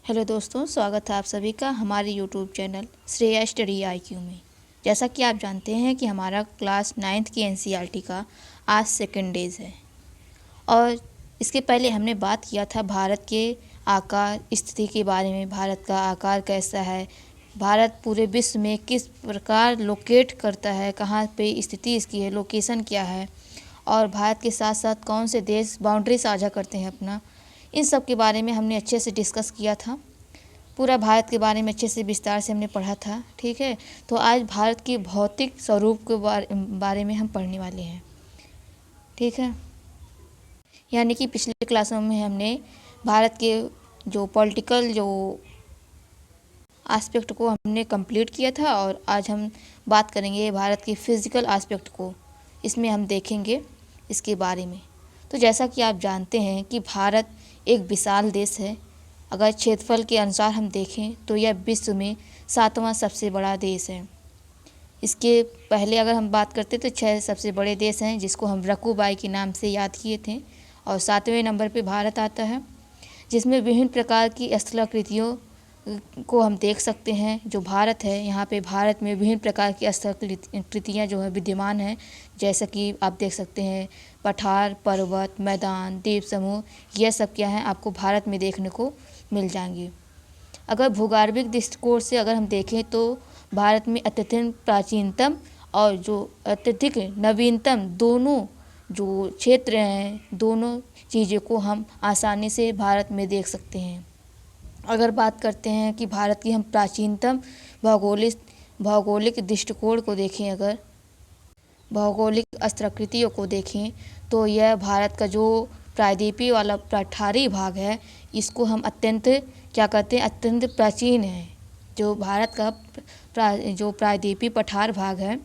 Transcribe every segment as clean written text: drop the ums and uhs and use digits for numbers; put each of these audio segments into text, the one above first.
Hello दोस्तों, स्वागत है आप सभी का हमारे YouTube channel Shreya study IQ में। जैसा कि आप जानते हैं कि हमारा क्लास 9th की NCERT का आज सेकंड डेज है और इसके पहले हमने बात किया था भारत के आकार स्थिति के बारे में। भारत का आकार कैसा है, भारत पूरे विश्व में किस प्रकार लोकेट करता है, कहाँ पे स्थिति इसकी है, लोकेशन क्या है, और भारत के साथ साथ कौन से देश बाउंड्री साझा करते हैं अपना। इन सब के बारे में हमने अच्छे से डिस्कस किया था। पूरा भारत के बारे में अच्छे से विस्तार से हमने पढ़ा था। ठीक है, तो आज भारत की भौतिक स्वरूप के बारे में हम पढ़ने वाले हैं। ठीक है, यानी कि पिछले क्लासों में हमने भारत के जो पॉलिटिकल जो एस्पेक्ट को हमने कंप्लीट किया था और आज हम बात करेंगे भारत के फिज़िकल एस्पेक्ट को। इसमें हम देखेंगे इसके बारे में। तो जैसा कि आप जानते हैं कि भारत एक विशाल देश है। अगर क्षेत्रफल के अनुसार हम देखें तो यह विश्व में 7वां सबसे बड़ा देश है। इसके पहले अगर हम बात करते तो 6 सबसे बड़े देश हैं जिसको हम रकूबाई के नाम से याद किए थे, और 7वें नंबर पे भारत आता है, जिसमें विभिन्न प्रकार की स्थलाकृतियों को हम देख सकते हैं। जो भारत है, यहाँ पे भारत में विभिन्न प्रकार की स्थलाकृतियाँ जो है विद्यमान हैं, जैसा कि आप देख सकते हैं पठार, पर्वत, मैदान, द्वीप समूह, यह सब क्या है आपको भारत में देखने को मिल जाएंगे। अगर भूगर्भिक दृष्टिकोण से अगर हम देखें तो भारत में अत्यधिक प्राचीनतम और जो अत्यधिक नवीनतम दोनों जो क्षेत्र हैं, दोनों चीज़ों को हम आसानी से भारत में देख सकते हैं। अगर बात करते हैं कि भारत की हम प्राचीनतम भौगोलिक दृष्टिकोण को देखें, अगर भौगोलिक स्थलाकृतियों को देखें तो यह भारत का जो प्रायद्वीपीय वाला पठारी भाग है, इसको हम अत्यंत क्या कहते हैं, अत्यंत प्राचीन है। जो भारत का जो प्रायद्वीपीय पठार भाग है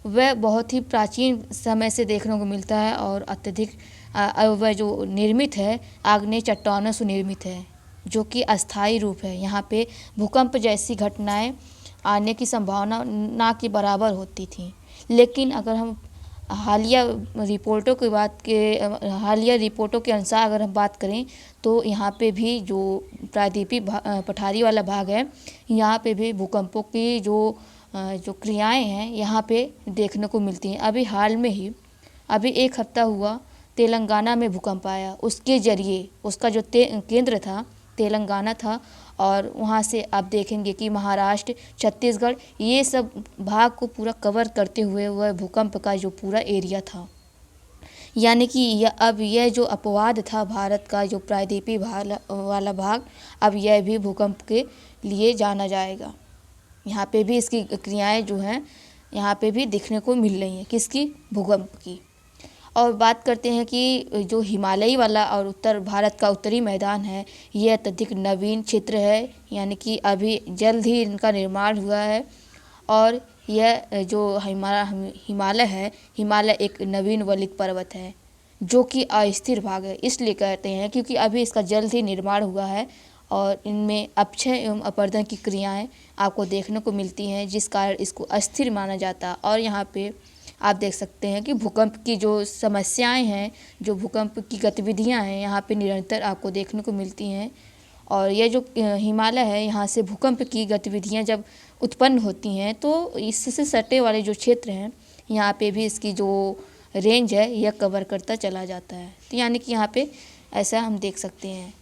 वह बहुत ही प्राचीन समय से देखने को मिलता है और अत्यधिक वह जो निर्मित है आग्नेय चट्टानों से निर्मित है, जो कि अस्थायी रूप है। यहाँ पे भूकंप जैसी घटनाएं आने की संभावना ना के बराबर होती थी। लेकिन अगर हम हालिया रिपोर्टों के अनुसार अगर हम बात करें तो यहाँ पे भी जो प्रायद्वीपीय पठारी वाला भाग है, यहाँ पे भी भूकंपों की जो क्रियाएं हैं यहाँ पे देखने को मिलती हैं। अभी हाल में ही अभी एक हफ्ता हुआ तेलंगाना में भूकंप आया, उसके ज़रिए उसका जो केंद्र था तेलंगाना था, और वहाँ से आप देखेंगे कि महाराष्ट्र, छत्तीसगढ़, ये सब भाग को पूरा कवर करते हुए वह भूकंप का जो पूरा एरिया था। यानी कि यह जो अपवाद था भारत का जो प्रायद्वीपीय वाला भाग, अब यह भी भूकंप के लिए जाना जाएगा। यहाँ पे भी इसकी क्रियाएं जो हैं यहाँ पे भी दिखने को मिल रही हैं, किसकी, भूकंप की। और बात करते हैं कि जो हिमालयी वाला और उत्तर भारत का उत्तरी मैदान है, यह अत्यधिक नवीन क्षेत्र है, यानी कि अभी जल्द ही इनका निर्माण हुआ है। और यह जो हिमालय है, हिमालय एक नवीन वलित पर्वत है जो कि अस्थिर भाग है। इसलिए कहते हैं क्योंकि अभी इसका जल्द ही निर्माण हुआ है और इनमें अपक्षय एवं अपरदन की क्रियाएं आपको देखने को मिलती हैं, जिस कारण इसको अस्थिर माना जाता है। और यहाँ पे आप देख सकते हैं कि भूकंप की जो समस्याएं हैं, जो भूकंप की गतिविधियां हैं, यहाँ पे निरंतर आपको देखने को मिलती हैं। और यह जो हिमालय है, यहाँ से भूकंप की गतिविधियां जब उत्पन्न होती हैं तो इससे सटे वाले जो क्षेत्र हैं यहाँ पे भी इसकी जो रेंज है यह कवर करता चला जाता है। तो यानी कि यहाँ पे ऐसा हम देख सकते हैं।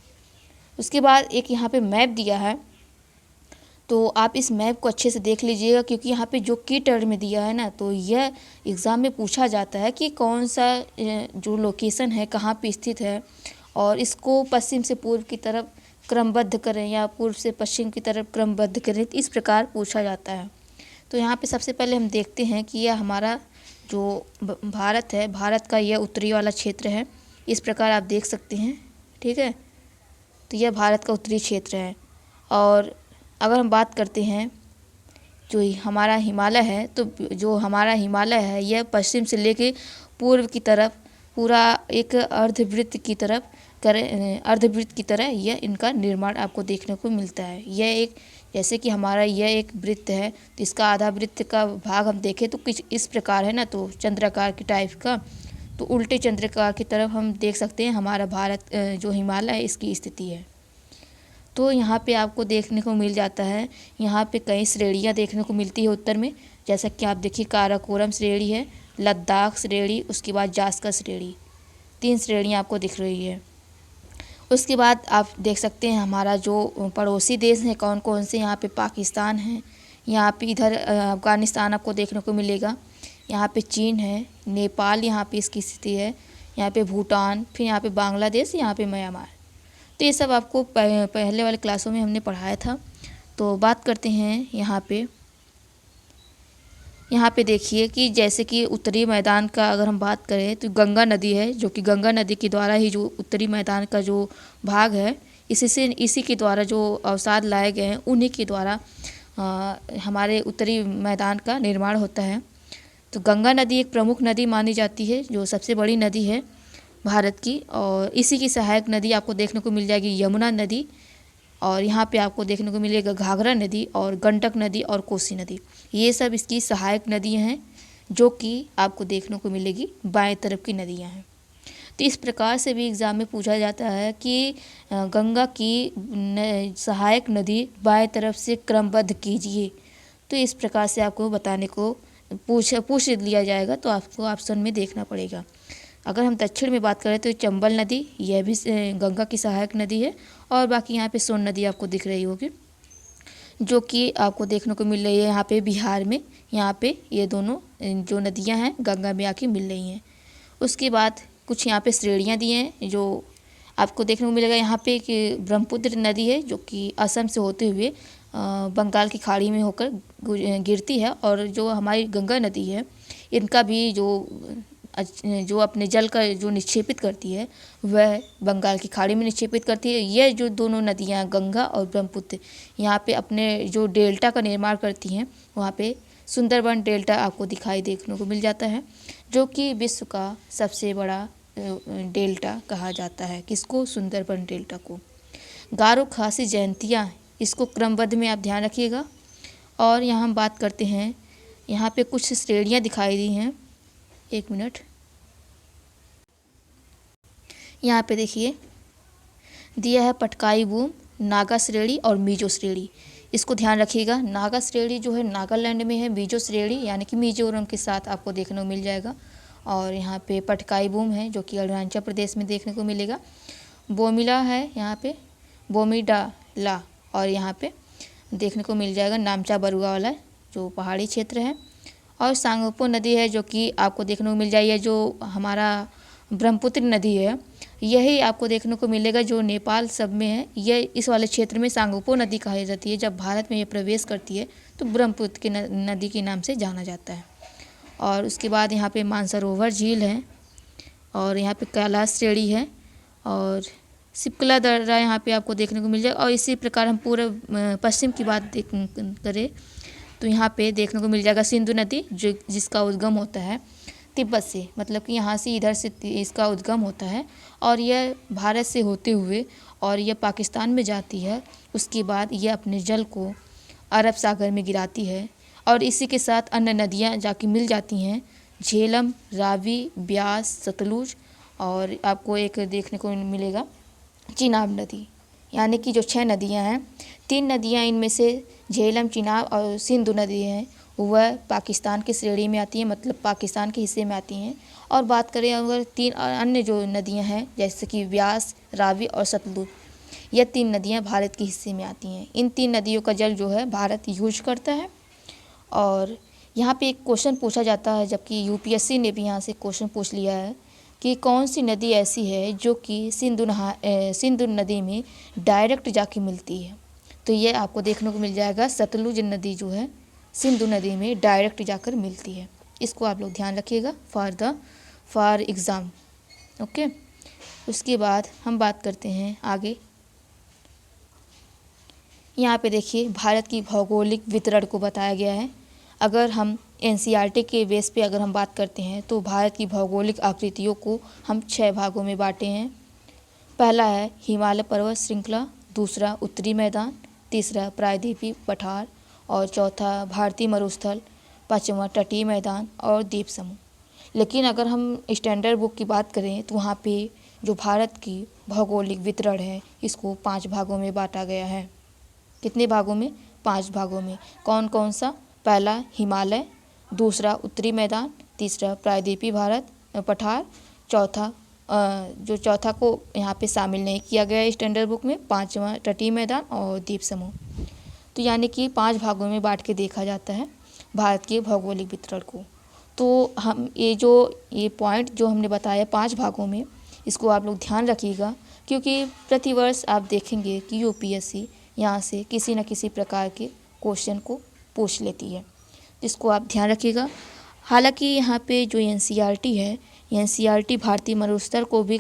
उसके बाद एक यहाँ पे मैप दिया है, तो आप इस मैप को अच्छे से देख लीजिएगा, क्योंकि यहाँ पे जो की टर्म में दिया है ना, तो यह एग्ज़ाम में पूछा जाता है कि कौन सा जो लोकेशन है कहाँ पे स्थित है, और इसको पश्चिम से पूर्व की तरफ क्रमबद्ध करें या पूर्व से पश्चिम की तरफ क्रमबद्ध करें, इस प्रकार पूछा जाता है। तो यहाँ पे सबसे पहले हम देखते हैं कि यह हमारा जो भारत है, भारत का यह उत्तरी वाला क्षेत्र है, इस प्रकार आप देख सकते हैं। ठीक है, तो यह भारत का उत्तरी क्षेत्र है। और अगर हम बात करते हैं जो हमारा हिमालय है, तो जो हमारा हिमालय है यह पश्चिम से लेके पूर्व की तरफ पूरा एक अर्धवृत्त की तरह यह इनका निर्माण आपको देखने को मिलता है। यह एक, जैसे कि हमारा यह एक वृत्त है, तो इसका आधा वृत्त का भाग हम देखें तो कुछ इस प्रकार है ना, तो चंद्राकार की टाइप का, तो उल्टे चंद्राकार की तरफ हम देख सकते हैं हमारा भारत जो हिमालय है इसकी स्थिति है। तो यहाँ पे आपको देखने को मिल जाता है, यहाँ पे कई श्रेणियाँ देखने को मिलती है उत्तर में। जैसा कि आप देखिए काराकोरम श्रेणी है, लद्दाख श्रेणी, उसके बाद जास्कर श्रेणी, 3 श्रेणियाँ आपको दिख रही है। उसके बाद आप देख सकते हैं हमारा जो पड़ोसी देश हैं कौन कौन से, यहाँ पे पाकिस्तान है, यहाँ पे इधर अफ़गानिस्तान आपको देखने को मिलेगा, यहाँ पे चीन है, नेपाल यहाँ पे इसकी स्थिति है, यहाँ पे भूटान, फिर यहाँ पे बांग्लादेश, यहाँ पे म्यांमार। तो ये सब आपको पहले वाले क्लासों में हमने पढ़ाया था। तो बात करते हैं यहाँ पे देखिए कि जैसे कि उत्तरी मैदान का अगर हम बात करें तो गंगा नदी है, जो कि गंगा नदी के द्वारा ही जो उत्तरी मैदान का जो भाग है, इसी के द्वारा जो अवसाद लाए गए हैं उन्हीं के द्वारा हमारे उत्तरी मैदान का निर्माण होता है। तो गंगा नदी एक प्रमुख नदी मानी जाती है, जो सबसे बड़ी नदी है भारत की, और इसी की सहायक नदी आपको देखने को मिल जाएगी यमुना नदी, और यहाँ पे आपको देखने को मिलेगा घाघरा नदी और गंडक नदी और कोसी नदी। ये सब इसकी सहायक नदियाँ हैं जो कि आपको देखने को मिलेगी बाएं तरफ की नदियाँ हैं। तो इस प्रकार से भी एग्ज़ाम में पूछा जाता है कि गंगा की सहायक नदी बाएं तरफ से क्रमबद्ध कीजिए। तो इस प्रकार से आपको बताने को पूछ लिया जाएगा, तो आपको ऑप्शन में देखना पड़ेगा। अगर हम दक्षिण में बात करें तो चंबल नदी, यह भी गंगा की सहायक नदी है, और बाकी यहाँ पे सोन नदी आपको दिख रही होगी, जो कि आपको देखने को मिल रही है यहाँ पे बिहार में। यहाँ पे ये दोनों जो नदियाँ हैं गंगा में आके मिल रही हैं। उसके बाद कुछ यहाँ पे श्रेणियाँ दी हैं जो आपको देखने को मिलेगा। यहाँ पे एक ब्रह्मपुत्र नदी है जो कि असम से होते हुए बंगाल की खाड़ी में होकर गिरती है, और जो हमारी गंगा नदी है इनका भी जो अपने जल का जो निक्षेपित करती है वह बंगाल की खाड़ी में निक्षेपित करती है। ये जो दोनों नदियाँ गंगा और ब्रह्मपुत्र यहाँ पे अपने जो डेल्टा का निर्माण करती हैं, वहाँ पे सुंदरबन डेल्टा आपको दिखाई देखने को मिल जाता है, जो कि विश्व का सबसे बड़ा डेल्टा कहा जाता है। किसको? सुंदरबन डेल्टा को। गारो खासी जयंतियाँ, इसको क्रमबद्ध में आप ध्यान रखिएगा। और यहाँ हम बात करते हैं, यहाँ पे कुछ श्रेणियाँ दिखाई दी हैं, एक मिनट। यहाँ पे देखिए दिया है पटकाई बूम, नागा श्रेणी और मिजो श्रेणी। इसको ध्यान रखिएगा। नागा श्रेणी जो है नागालैंड में है, मिजो श्रेणी यानी कि मिजोरम के साथ आपको देखने को मिल जाएगा। और यहाँ पे पटकाई बूम है जो कि अरुणाचल प्रदेश में देखने को मिलेगा। बोमिला है यहाँ पे, बोमिडाला, और यहाँ पे देखने को मिल जाएगा नामचा बरुआ वाला जो पहाड़ी क्षेत्र है। और सांगपो नदी है जो कि आपको देखने को मिल जाएगी। जो हमारा ब्रह्मपुत्र नदी है यही आपको देखने को मिलेगा जो नेपाल सब में है। यह इस वाले क्षेत्र में सांगपो नदी कही जाती है। जब भारत में ये प्रवेश करती है तो ब्रह्मपुत्र की नदी के नाम से जाना जाता है। और उसके बाद यहाँ पे मानसरोवर झील है, और यहाँ पे कैलाश श्रेणी है, और सिपकला दर्रा यहाँ पे आपको देखने को मिल जाएगा। और इसी प्रकार हम पूरे पश्चिम की बात करें तो यहाँ पे देखने को मिल जाएगा सिंधु नदी, जो जिसका उद्गम होता है तिब्बत से, मतलब कि यहाँ से इधर से इसका उद्गम होता है, और यह भारत से होते हुए और यह पाकिस्तान में जाती है। उसके बाद यह अपने जल को अरब सागर में गिराती है, और इसी के साथ अन्य नदियाँ जाके मिल जाती हैं, झेलम, रावी, ब्यास, सतलुज, और आपको एक देखने को मिलेगा चिनाब नदी। यानी कि जो 6 नदियाँ हैं, 3 नदियाँ इनमें से झेलम, चिनाब और सिंधु नदी हैं, वह पाकिस्तान की श्रेणी में आती हैं, मतलब पाकिस्तान के हिस्से में आती हैं। और बात करें अगर 3 अन्य जो नदियाँ हैं जैसे कि व्यास, रावी और सतलुज, यह 3 नदियाँ भारत के हिस्से में आती हैं। इन 3 नदियों का जल जो है भारत यूज करता है। और यहाँ पे एक क्वेश्चन पूछा जाता है, जबकि यूपीएससी ने भी यहाँ से क्वेश्चन पूछ लिया है कि कौन सी नदी ऐसी है जो कि सिंधु नदी में डायरेक्ट जाके मिलती है। तो ये आपको देखने को मिल जाएगा सतलुज नदी जो है सिंधु नदी में डायरेक्ट जाकर मिलती है। इसको आप लोग ध्यान रखिएगा फॉर एग्ज़ाम। ओके, उसके बाद हम बात करते हैं आगे। यहाँ पे देखिए भारत की भौगोलिक वितरण को बताया गया है। अगर हम एनसीईआरटी के बेस पे अगर हम बात करते हैं तो भारत की भौगोलिक आकृतियों को हम 6 भागों में बांटे हैं। पहला है हिमालय पर्वत श्रृंखला, दूसरा उत्तरी मैदान, तीसरा प्रायद्वीपीय पठार, और चौथा भारतीय मरुस्थल, पाँचवा तटीय मैदान और द्वीप समूह। लेकिन अगर हम स्टैंडर्ड बुक की बात करें तो वहाँ पे जो भारत की भौगोलिक वितरण है इसको 5 भागों में बांटा गया है। कितने भागों में? 5 भागों में। कौन कौन सा? पहला हिमालय, दूसरा उत्तरी मैदान, तीसरा प्रायद्वीपीय भारत पठार, चौथा जो चौथा को यहाँ पे शामिल नहीं किया गया है स्टैंडर्ड बुक में, 5वां तटीय मैदान और द्वीप समूह। तो यानी कि 5 भागों में बांट के देखा जाता है भारत के भौगोलिक वितरण को। तो हम ये पॉइंट जो हमने बताया 5 भागों में, इसको आप लोग ध्यान रखिएगा, क्योंकि प्रतिवर्ष आप देखेंगे कि यूपीएससी यहाँ से किसी न किसी प्रकार के क्वेश्चन को पूछ लेती है, जिसको आप ध्यान रखिएगा। हालांकि यहाँ पे जो एनसीईआरटी है, एनसीईआरटी भारतीय मरुस्तर को भी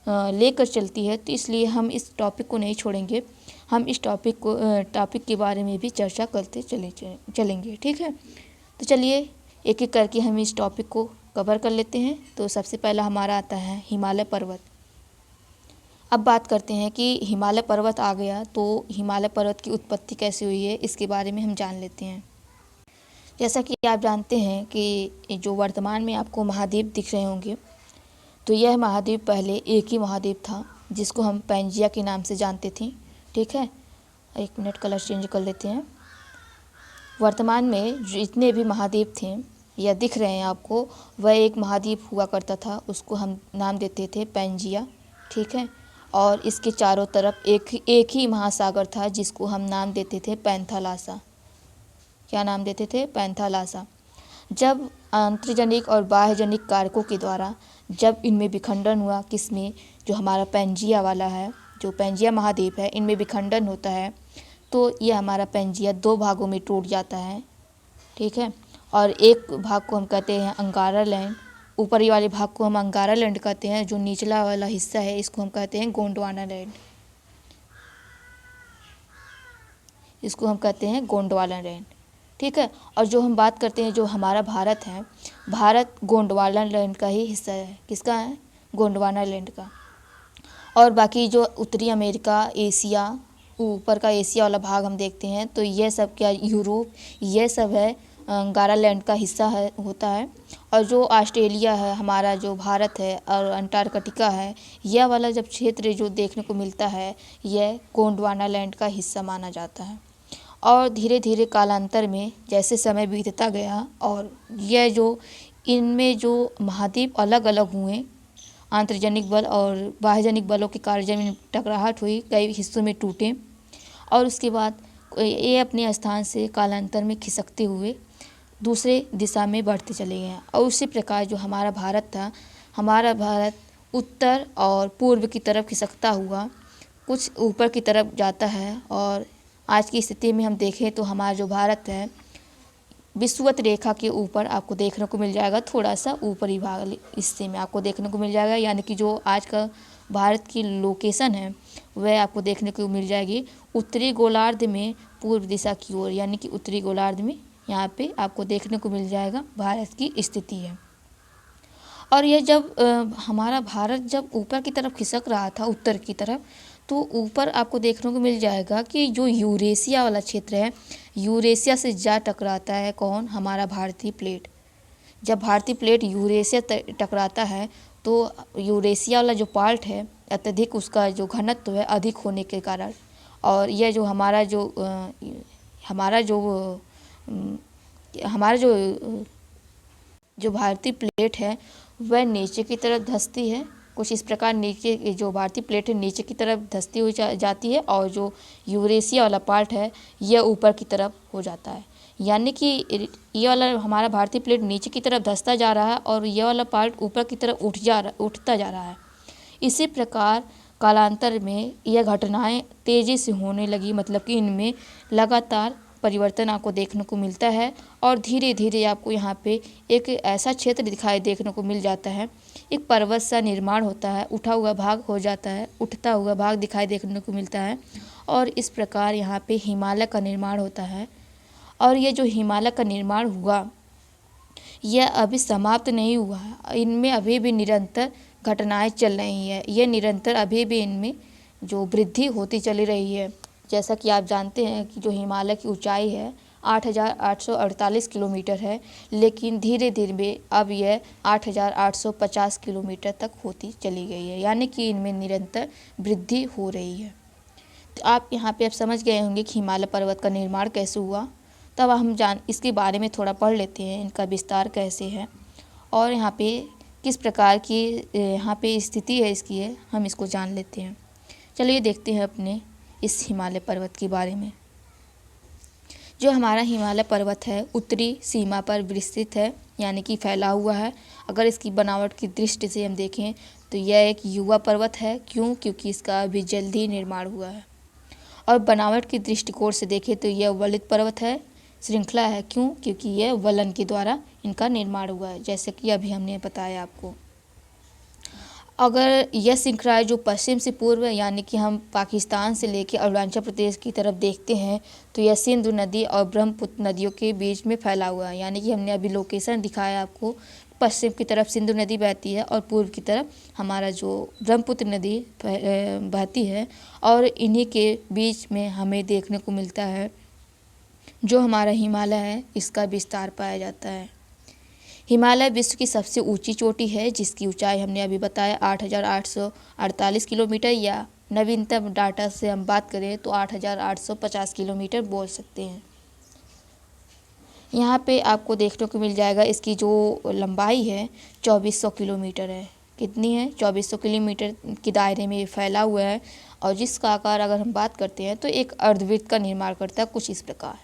लेकर चलती है, तो इसलिए हम इस टॉपिक को नहीं छोड़ेंगे। हम इस टॉपिक के बारे में भी चर्चा करते चलेंगे। ठीक है, तो चलिए एक एक करके हम इस टॉपिक को कवर कर लेते हैं। तो सबसे पहला हमारा आता है हिमालय पर्वत। अब बात करते हैं कि हिमालय पर्वत आ गया, तो हिमालय पर्वत की उत्पत्ति कैसे हुई है इसके बारे में हम जान लेते हैं। जैसा कि आप जानते हैं कि जो वर्तमान में आपको महाद्वीप दिख रहे होंगे, तो यह महाद्वीप पहले एक ही महाद्वीप था जिसको हम पैंजिया के नाम से जानते थे। ठीक है, 1 मिनट कलर चेंज कर लेते हैं। वर्तमान में जितने भी महाद्वीप थे या दिख रहे हैं आपको, वह एक महाद्वीप हुआ करता था, उसको हम नाम देते थे पैंजिया। ठीक है, और इसके चारों तरफ एक ही महासागर था जिसको हम नाम देते थे पैंथालासा। क्या नाम देते थे? पैंथालासा। जब आंतरजनिक और बाह्यजनिक कारकों के द्वारा जब इनमें विखंडन हुआ, किसमें? जो हमारा पैंजिया वाला है, जो पैंजिया महाद्वीप है, इनमें विखंडन होता है, तो ये हमारा पैंजिया 2 भागों में टूट जाता है। ठीक है, और एक भाग को हम कहते हैं अंगारा लैंड, ऊपरी वाले भाग को हम अंगारा लैंड कहते हैं, जो निचला वाला हिस्सा है इसको हम कहते हैं गोंडवाना लैंड। इसको हम कहते हैं गोंडवाना लैंड। ठीक है, और जो हम बात करते हैं जो हमारा भारत है, भारत गोंडवाना लैंड का ही हिस्सा है। किसका है? गोंडवाना लैंड का। और बाकी जो उत्तरी अमेरिका, एशिया, ऊपर का एशिया वाला भाग हम देखते हैं, तो यह सब क्या? यूरोप, यह सब है गारालैंड का हिस्सा है होता है। और जो ऑस्ट्रेलिया है, हमारा जो भारत है, और अंटार्कटिका है, यह वाला जब क्षेत्र जो देखने को मिलता है, यह गोंडवाना लैंड का हिस्सा माना जाता है। और धीरे धीरे कालांतर में जैसे समय बीतता गया और यह जो इनमें जो महाद्वीप अलग अलग हुए, आंतरजनिक बल और बाह्यजनिक बलों के कारण जब टकराहट हुई, कई हिस्सों में टूटे, और उसके बाद ये अपने स्थान से कालांतर में खिसकते हुए दूसरे दिशा में बढ़ते चले गए। और उसी प्रकार जो हमारा भारत था, हमारा भारत उत्तर और पूर्व की तरफ खिसकता हुआ कुछ ऊपर की तरफ जाता है। और आज की स्थिति में हम देखें तो हमारा जो भारत है, विषुवत रेखा के ऊपर आपको देखने को मिल जाएगा, थोड़ा सा ऊपरी भाग हिस्से में आपको देखने को मिल जाएगा। यानी कि जो आज का भारत की लोकेशन है वह आपको देखने को मिल जाएगी उत्तरी गोलार्ध में पूर्व दिशा की ओर, यानी कि उत्तरी गोलार्ध में यहाँ पे आपको देखने को मिल जाएगा भारत की स्थिति है। और यह जब हमारा भारत जब ऊपर की तरफ खिसक रहा था, उत्तर की तरफ, तो ऊपर आपको देखने को मिल जाएगा कि जो यूरेशिया वाला क्षेत्र है, यूरेशिया से जा टकराता है कौन? हमारा भारतीय प्लेट। जब भारतीय प्लेट यूरेशिया टकराता है तो यूरेशिया वाला जो पार्ट है, अत्यधिक उसका जो घनत्व है अधिक होने के कारण, और यह जो हमारा जो भारतीय प्लेट है वह नीचे की तरफ धंसती है। कुछ इस प्रकार नीचे जो भारतीय प्लेट है नीचे की तरफ धंसती हुई जाती है, और जो यूरेशिया वाला पार्ट है यह ऊपर की तरफ हो जाता है। यानी कि ये वाला हमारा भारतीय प्लेट नीचे की तरफ धंसता जा रहा है और यह वाला पार्ट ऊपर की तरफ उठता जा रहा है। इसी प्रकार कालांतर में यह घटनाएं तेज़ी से होने लगी, मतलब कि इनमें लगातार परिवर्तन आपको देखने को मिलता है। और धीरे धीरे आपको यहाँ पे एक ऐसा क्षेत्र दिखाई देखने को मिल जाता है, एक पर्वत सा निर्माण होता है, उठा हुआ भाग हो जाता है, उठता हुआ भाग दिखाई देखने को मिलता है, और इस प्रकार यहाँ पे हिमालय का निर्माण होता है। और ये जो हिमालय का निर्माण हुआ, यह अभी समाप्त नहीं हुआ है, इनमें अभी भी निरंतर घटनाएं चल रही हैं, ये निरंतर अभी भी इनमें जो वृद्धि होती चली रही है। जैसा कि आप जानते हैं कि जो हिमालय की ऊंचाई है 8,848 किलोमीटर है, लेकिन धीरे धीरे अब यह 8,850 किलोमीटर तक होती चली गई है, यानी कि इनमें निरंतर वृद्धि हो रही है। तो आप यहाँ पे अब समझ गए होंगे कि हिमालय पर्वत का निर्माण कैसे हुआ। तब हम इसके बारे में थोड़ा पढ़ लेते हैं, इनका विस्तार कैसे है और यहाँ पे किस प्रकार की यहाँ पे स्थिति है इसकी है, हम इसको जान लेते हैं। चलिए देखते हैं अपने इस हिमालय पर्वत के बारे में। जो हमारा हिमालय पर्वत है उत्तरी सीमा पर विस्तृत है, यानी कि फैला हुआ है। अगर इसकी बनावट की दृष्टि से हम देखें तो यह एक युवा पर्वत है। क्यों? क्योंकि इसका अभी जल्दी निर्माण हुआ है। और बनावट की दृष्टिकोण से देखें तो यह वलित पर्वत है, श्रृंखला है। क्यों? क्योंकि यह वलन के द्वारा इनका निर्माण हुआ है, जैसे कि अभी हमने बताया आपको। अगर यह श्रृंखला है जो पश्चिम से पूर्व, यानी कि हम पाकिस्तान से लेकर अरुणाचल प्रदेश की तरफ देखते हैं तो यह सिंधु नदी और ब्रह्मपुत्र नदियों के बीच में फैला हुआ है। यानी कि हमने अभी लोकेशन दिखाया आपको, पश्चिम की तरफ सिंधु नदी बहती है और पूर्व की तरफ हमारा जो ब्रह्मपुत्र नदी बहती है, और इन्हीं के बीच में हमें देखने को मिलता है जो हमारा हिमालय है, इसका विस्तार पाया जाता है। हिमालय विश्व की सबसे ऊंची चोटी है, जिसकी ऊंचाई हमने अभी बताया 8,848 किलोमीटर, या नवीनतम डाटा से हम बात करें तो 8,850 किलोमीटर बोल सकते हैं। यहाँ पे आपको देखने को मिल जाएगा इसकी जो लंबाई है 2400 किलोमीटर है। कितनी है? 2400 किलोमीटर के दायरे में फैला हुआ है। और जिसका आकार अगर हम बात करते हैं तो एक अर्धवृत्त का निर्माण करता है, कुछ इस प्रकार।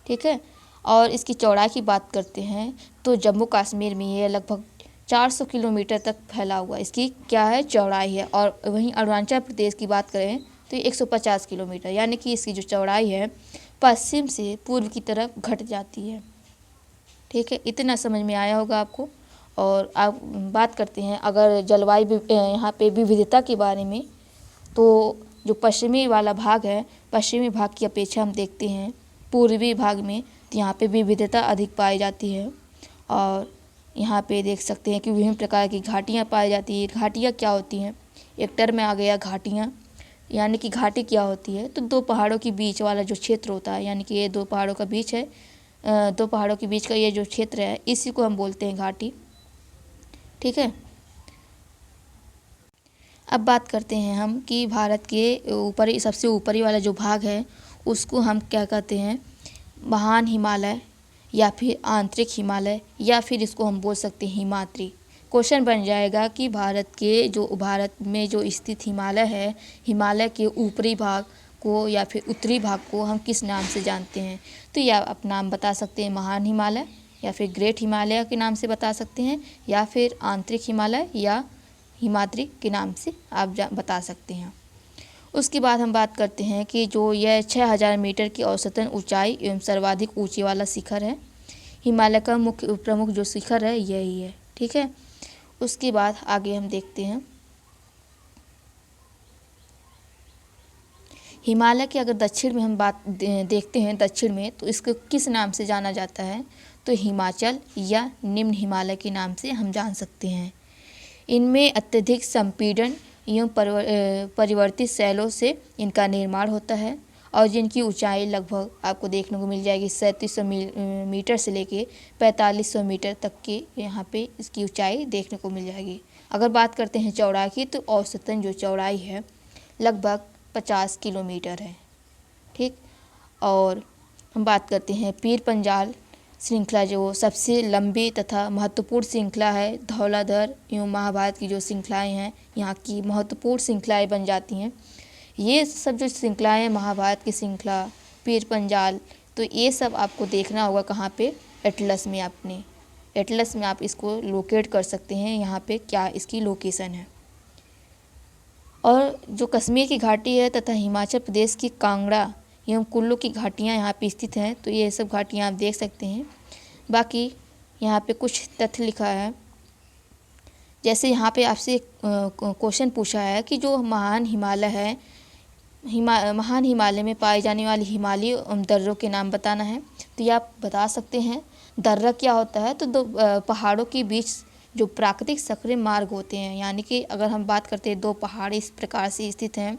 ठीक है। और इसकी चौड़ाई की बात करते हैं तो जम्मू कश्मीर में ये लगभग 400 किलोमीटर तक फैला हुआ इसकी क्या है? चौड़ाई है। और वहीं अरुणाचल प्रदेश की बात करें तो ये 150 किलोमीटर, यानी कि इसकी जो चौड़ाई है पश्चिम से पूर्व की तरफ घट जाती है। ठीक है, इतना समझ में आया होगा आपको। और आप बात करते हैं अगर जलवायु यहाँ पे विविधता के बारे में, तो जो पश्चिमी वाला भाग है, पश्चिमी भाग की अपेक्षा हम देखते हैं पूर्वी भाग में, तो यहाँ पे विविधता अधिक पाई जाती है। और यहाँ पे देख सकते हैं कि विभिन्न प्रकार की घाटियाँ पाई जाती है। घाटियाँ क्या होती हैं? एक टर्म में आ गया घाटियाँ, यानी कि घाटी क्या होती है? तो दो पहाड़ों के बीच वाला जो क्षेत्र होता है, यानी कि ये दो पहाड़ों का बीच है, दो पहाड़ों के बीच का ये जो क्षेत्र है, इसी को हम बोलते हैं घाटी। ठीक है। अब बात करते हैं हम कि भारत के ऊपरी सबसे ऊपरी वाला जो भाग है उसको हम क्या कहते हैं? महान हिमालय, या फिर आंतरिक हिमालय, या फिर इसको हम बोल सकते हैं हिमाद्री। क्वेश्चन बन जाएगा कि भारत में जो स्थित हिमालय है, हिमालय के ऊपरी भाग को या फिर उत्तरी भाग को हम किस नाम से जानते हैं? तो या आप नाम बता सकते हैं महान हिमालय, या फिर ग्रेट हिमालय के नाम से बता सकते हैं, या फिर आंतरिक हिमालय या हिमाद्री के नाम से आप बता सकते हैं। उसके बाद हम बात करते हैं कि जो यह 6,000 मीटर की औसतन ऊंचाई एवं सर्वाधिक ऊंची वाला शिखर है। हिमालय का मुख्य प्रमुख जो शिखर है यही है। ठीक है। उसके बाद आगे हम देखते हैं हिमालय के अगर दक्षिण में हम बात देखते हैं दक्षिण में, तो इसको किस नाम से जाना जाता है? तो हिमाचल या निम्न हिमालय के नाम से हम जान सकते हैं। इनमें अत्यधिक संपीड़न एवं परिवर्तित शैलों से इनका निर्माण होता है, और जिनकी ऊंचाई लगभग आपको देखने को मिल जाएगी 3700 मीटर से लेके 4500 मीटर तक की यहाँ पे इसकी ऊंचाई देखने को मिल जाएगी। अगर बात करते हैं चौड़ाई की, तो औसतन जो चौड़ाई है लगभग 50 किलोमीटर है। ठीक। और हम बात करते हैं पीर पंजाल श्रृंखला, जो सबसे लंबी तथा महत्वपूर्ण श्रृंखला है। धौलाधर एवं महाभारत की जो श्रृंखलाएं हैं, यहाँ की महत्वपूर्ण श्रृंखलाएं बन जाती हैं। ये सब जो श्रृंखलाएं, महाभारत की श्रृंखला, पीर पंजाल, तो ये सब आपको देखना होगा कहाँ पे? एटलस में। आपने एटलस में आप इसको लोकेट कर सकते हैं, यहाँ पे क्या इसकी लोकेशन है। और जो कश्मीर की घाटी है तथा हिमाचल प्रदेश की कांगड़ा एवं कुल्लू की घाटियाँ यहाँ पे स्थित हैं, तो ये सब घाटियाँ आप देख सकते हैं। बाकी यहाँ पे कुछ तथ्य लिखा है, जैसे यहाँ पे आपसे क्वेश्चन पूछा है कि जो महान हिमालय है, महान हिमालय में पाई जाने वाली हिमालयी दर्रों के नाम बताना है। तो ये आप बता सकते हैं। दर्रा क्या होता है? तो दो पहाड़ों के बीच जो प्राकृतिक सक्रिय मार्ग होते हैं, यानी कि अगर हम बात करते हैं दो पहाड़ इस प्रकार से स्थित हैं,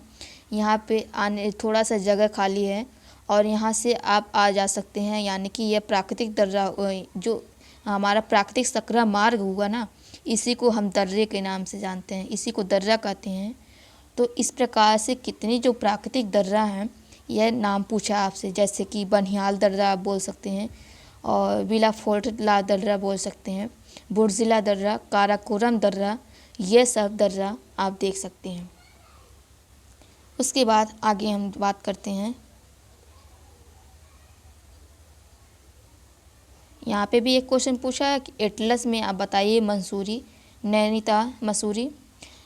यहाँ पे आने थोड़ा सा जगह खाली है और यहाँ से आप आ जा सकते हैं, यानी कि यह प्राकृतिक दर्रा जो हमारा प्राकृतिक सकरा मार्ग हुआ ना, इसी को हम दर्रे के नाम से जानते हैं, इसी को दर्रा कहते हैं। तो इस प्रकार से कितनी जो प्राकृतिक दर्रा हैं, यह नाम पूछा आपसे, जैसे कि बनिहाल दर्रा आप बोल सकते हैं, और विला फोर्ट ला दर्रा बोल सकते हैं, बुर्जिला दर्रा, काराकोरम दर्रा, ये सब दर्रा आप देख सकते हैं। उसके बाद आगे हम बात करते हैं। यहाँ पे भी एक क्वेश्चन पूछा है कि एटलस में आप बताइए मसूरी,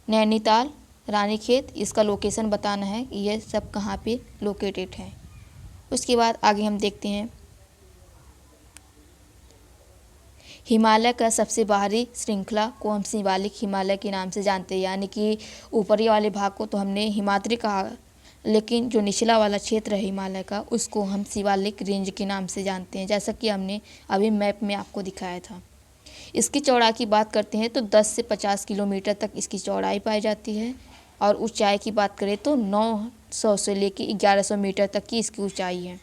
नैनीताल, रानीखेत, इसका लोकेशन बताना है, ये सब कहाँ पे लोकेटेड है। उसके बाद आगे हम देखते हैं हिमालय का सबसे बाहरी श्रृंखला को हम शिवालिक हिमालय के नाम से जानते हैं, यानी कि ऊपरी वाले भाग को तो हमने हिमाद्री कहा, लेकिन जो निचला वाला क्षेत्र है हिमालय का, उसको हम शिवालिक रेंज के नाम से जानते हैं, जैसा कि हमने अभी मैप में आपको दिखाया था। इसकी चौड़ाई की बात करते हैं तो 10 से 50 किलोमीटर तक इसकी चौड़ाई पाई जाती है, और ऊंचाई की बात करें तो 900 से लेकर 1100 मीटर तक की इसकी ऊंचाई है।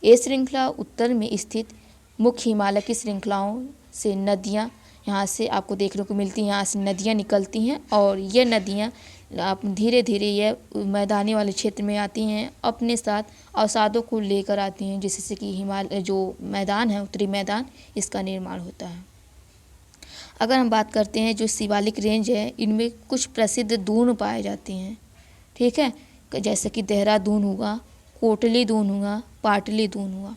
ये श्रृंखला उत्तर में स्थित मुख्य हिमालय की श्रृंखलाओं से नदियाँ यहाँ से आपको देखने को मिलती हैं, यहाँ से नदियाँ निकलती हैं, और ये नदियाँ आप धीरे धीरे ये मैदानी वाले क्षेत्र में आती हैं, अपने साथ अवसादों को लेकर आती हैं, जिससे कि हिमालय जो मैदान है, उत्तरी मैदान, इसका निर्माण होता है। अगर हम बात करते हैं जो शिवालिक रेंज है, इनमें कुछ प्रसिद्ध दून पाए जाते हैं, ठीक है, जैसे कि देहरादून हुआ, कोटली दून हुआ, पाटली दून हुआ।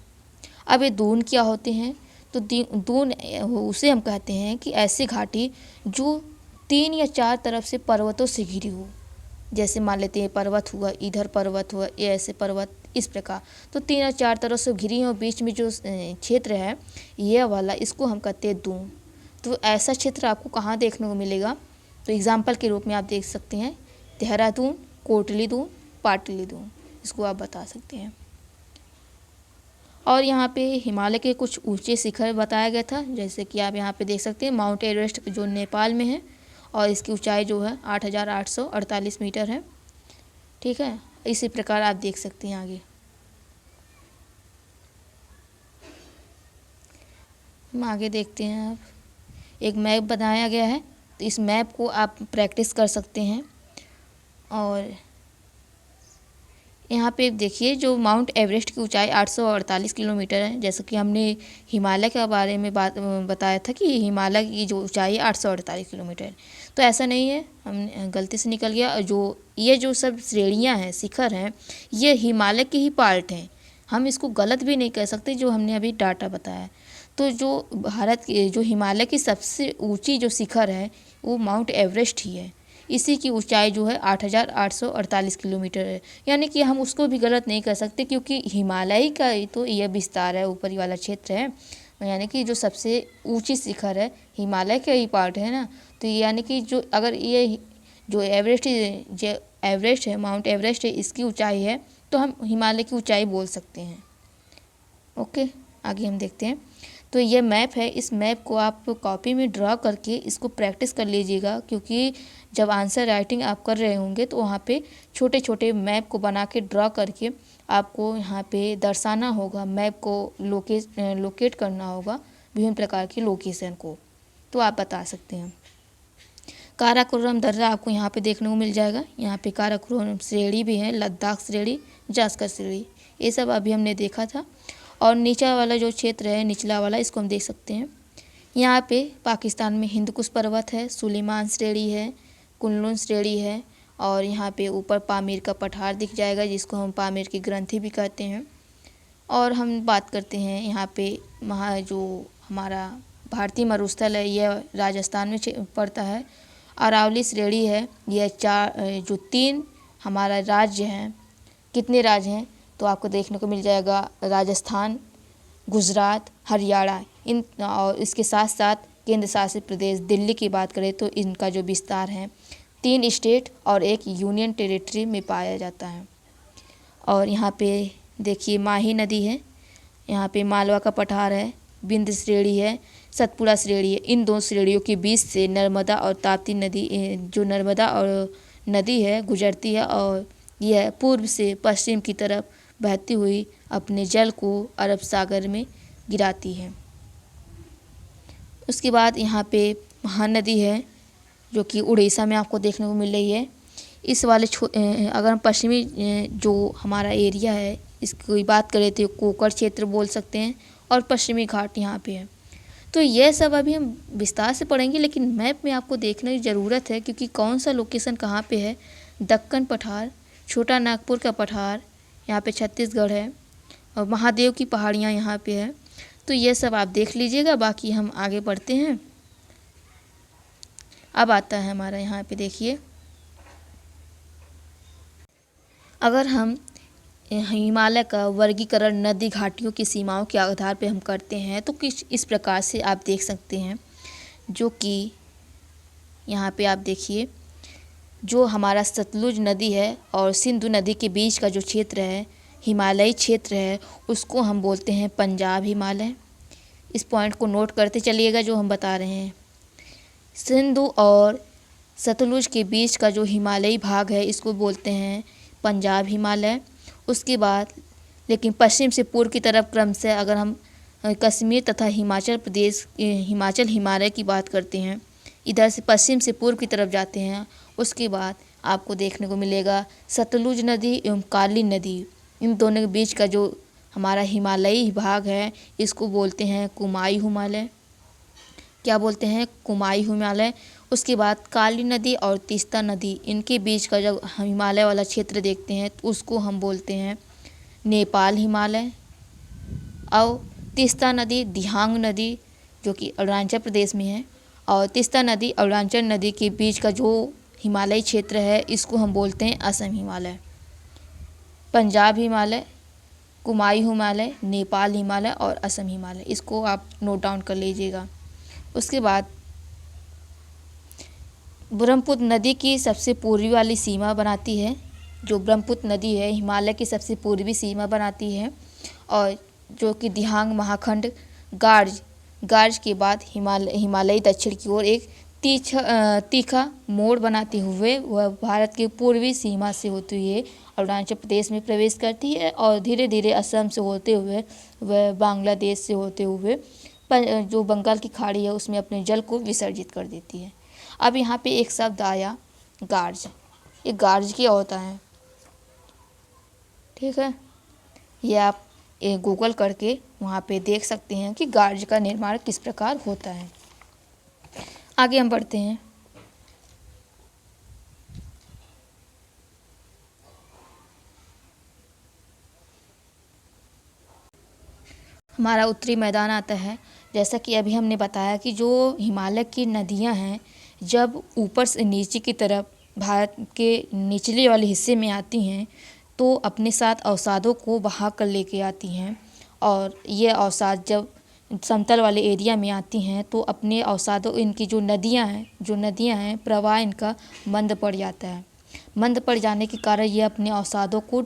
अब ये दून क्या होते हैं, तो दून उसे हम कहते हैं कि ऐसी घाटी जो 3 या 4 तरफ से पर्वतों से घिरी हो, जैसे मान लेते हैं पर्वत हुआ, इधर पर्वत हुआ, ये ऐसे पर्वत, इस प्रकार, तो 3 या 4 तरफ से घिरी हो, बीच में जो क्षेत्र है ये वाला, इसको हम कहते हैं दून। तो ऐसा क्षेत्र आपको कहाँ देखने को मिलेगा, तो एग्जाम्पल के रूप में आप देख सकते हैं देहरादून, कोटली दून, पाटली दून, इसको आप बता सकते हैं। और यहाँ पे हिमालय के कुछ ऊंचे शिखर बताया गया था, जैसे कि आप यहाँ पे देख सकते हैं माउंट एवरेस्ट जो नेपाल में है, और इसकी ऊंचाई जो है 8848 मीटर है, ठीक है। इसी प्रकार आप देख सकते हैं। आगे हम आगे देखते हैं। आप एक मैप बनाया गया है, तो इस मैप को आप प्रैक्टिस कर सकते हैं। और यहाँ पे देखिए जो माउंट एवरेस्ट की ऊंचाई 848 किलोमीटर है, जैसा कि हमने हिमालय के बारे में बताया था कि हिमालय की जो ऊंचाई है 848 किलोमीटर है। तो ऐसा नहीं है, हमने गलती से निकल गया। जो सब श्रेणियाँ हैं, शिखर हैं, ये हिमालय के ही पार्ट हैं, हम इसको गलत भी नहीं कह सकते जो हमने अभी डाटा बताया। तो जो भारत की जो हिमालय की सबसे ऊँची जो शिखर है वो माउंट एवरेस्ट ही है, इसी की ऊंचाई जो है 8848 किलोमीटर है, यानी कि हम उसको भी गलत नहीं कर सकते, क्योंकि हिमालय का ही तो यह विस्तार है, ऊपरी वाला क्षेत्र है, यानी कि जो सबसे ऊंची शिखर है हिमालय का ही पार्ट है ना। तो यानी कि जो अगर ये जो एवरेस्ट है, माउंट एवरेस्ट है, इसकी ऊंचाई है, तो हम हिमालय की ऊंचाई बोल सकते हैं। ओके, आगे हम देखते हैं। तो ये मैप है, इस मैप को आप कॉपी में ड्रा करके इसको प्रैक्टिस कर लीजिएगा, क्योंकि जब आंसर राइटिंग आप कर रहे होंगे तो वहाँ पे छोटे छोटे मैप को बना के ड्रा करके आपको यहाँ पे दर्शाना होगा, मैप को लोकेट करना होगा विभिन्न प्रकार की लोकेशन को, तो आप बता सकते हैं। काराकोरम दर्रा आपको यहाँ पे देखने को मिल जाएगा। यहाँ पे काराकोरम श्रेणी भी है, लद्दाख श्रेणी, जास्कर श्रेणी, ये सब अभी हमने देखा था। और नीचा वाला जो क्षेत्र है, निचला वाला, इसको हम देख सकते हैं। यहाँ पे पाकिस्तान में हिंदकुश पर्वत है, सुलेमान श्रेणी है, कुनलुन श्रेणी है, और यहाँ पे ऊपर पामीर का पठार दिख जाएगा, जिसको हम पामीर की ग्रंथि भी कहते हैं। और हम बात करते हैं यहाँ पे जो हमारा भारतीय मरुस्थल है, यह राजस्थान में पड़ता है। अरावली श्रेणी है, यह 3 हमारा राज्य हैं। कितने राज्य हैं, तो आपको देखने को मिल जाएगा राजस्थान, गुजरात, हरियाणा, इन, और इसके साथ साथ केंद्र शासित प्रदेश दिल्ली की बात करें तो इनका जो विस्तार है 3 स्टेट और 1 यूनियन टेरिटरी में पाया जाता है। और यहाँ पे देखिए माही नदी है, यहाँ पे मालवा का पठार है, बिंद श्रेणी है, सतपुड़ा श्रेणी है। इन 2 श्रेणियों के बीच से नर्मदा और ताप्ती नदी, जो नर्मदा और नदी है, गुजरती है, और यह पूर्व से पश्चिम की तरफ बहती हुई अपने जल को अरब सागर में गिराती है। उसके बाद यहाँ पे महानदी है जो कि उड़ीसा में आपको देखने को मिल रही है। इस वाले अगर हम पश्चिमी जो हमारा एरिया है इसकी बात करें तो कोकर क्षेत्र बोल सकते हैं, और पश्चिमी घाट यहाँ पे है। तो यह सब अभी हम विस्तार से पढ़ेंगे, लेकिन मैप में आपको देखने की ज़रूरत है क्योंकि कौन सा लोकेशन कहाँ पे है। दक्कन पठार, छोटा नागपुर का पठार, यहाँ पे छत्तीसगढ़ है, और महादेव की पहाड़ियाँ यहाँ पे है। तो ये सब आप देख लीजिएगा, बाकी हम आगे बढ़ते हैं। अब आता है हमारा यहाँ पे देखिए, अगर हम हिमालय का वर्गीकरण नदी घाटियों की सीमाओं के आधार पर हम करते हैं तो किस इस प्रकार से आप देख सकते हैं, जो कि यहाँ पे आप देखिए, जो हमारा सतलुज नदी है और सिंधु नदी के बीच का जो क्षेत्र है, हिमालयी क्षेत्र है, उसको हम बोलते हैं पंजाब हिमालय। इस पॉइंट को नोट करते चलिएगा जो हम बता रहे हैं। सिंधु और सतलुज के बीच का जो हिमालयी भाग है इसको बोलते हैं पंजाब हिमालय। उसके बाद लेकिन पश्चिम से पूर्व की तरफ क्रम से अगर हम कश्मीर तथा हिमाचल प्रदेश, हिमाचल हिमालय की बात करते हैं, इधर से पश्चिम से पूर्व की तरफ जाते हैं, उसके बाद आपको देखने को मिलेगा सतलुज नदी एवं काली नदी। इन दोनों के बीच का जो हमारा हिमालयी भाग है इसको बोलते हैं कुमाई हिमालय। क्या बोलते हैं? कुमाई हिमालय। उसके बाद काली नदी और तीस्ता नदी, इनके बीच का जब हिमालय वाला क्षेत्र देखते हैं तो उसको हम बोलते हैं नेपाल हिमालय। और तीस्ता नदी, दिहांग नदी जो कि अरुणाचल प्रदेश में है, और तीस्ता नदी अरुणाचल नदी के बीच का जो हिमालयी क्षेत्र है इसको हम बोलते हैं असम हिमालय। पंजाब हिमालय, कुमाई हिमालय, नेपाल हिमालय और असम हिमालय, इसको आप नोट डाउन कर लीजिएगा। उसके बाद ब्रह्मपुत्र नदी की सबसे पूर्वी वाली सीमा बनाती है। जो ब्रह्मपुत्र नदी है हिमालय की सबसे पूर्वी सीमा बनाती है, और जो कि दिहांग महाखंड गार्ज के बाद हिमालयी दक्षिण की ओर एक तीखा मोड़ बनाते हुए वह भारत की पूर्वी सीमा से होती हुए अरुणाचल प्रदेश में प्रवेश करती है, और धीरे धीरे असम से होते हुए वह बांग्लादेश से होते हुए जो बंगाल की खाड़ी है उसमें अपने जल को विसर्जित कर देती है। अब यहाँ पे एक शब्द आया गार्ज। ये गार्ज क्या होता है? ठीक है, ये आप गूगल करके वहाँ पे देख सकते हैं कि गार्ज का निर्माण किस प्रकार होता है। आगे हम बढ़ते हैं। हमारा उत्तरी मैदान आता है। जैसा कि अभी हमने बताया कि जो हिमालय की नदियां हैं जब ऊपर से नीचे की तरफ भारत के निचले वाले हिस्से में आती हैं तो अपने साथ अवसादों को बहा कर लेके आती हैं, और ये अवसाद जब समतल वाले एरिया में आती हैं तो अपने अवसादों, इनकी जो नदियां हैं प्रवाह इनका मंद पड़ जाता है। मंद पड़ जाने के कारण ये अपने अवसादों को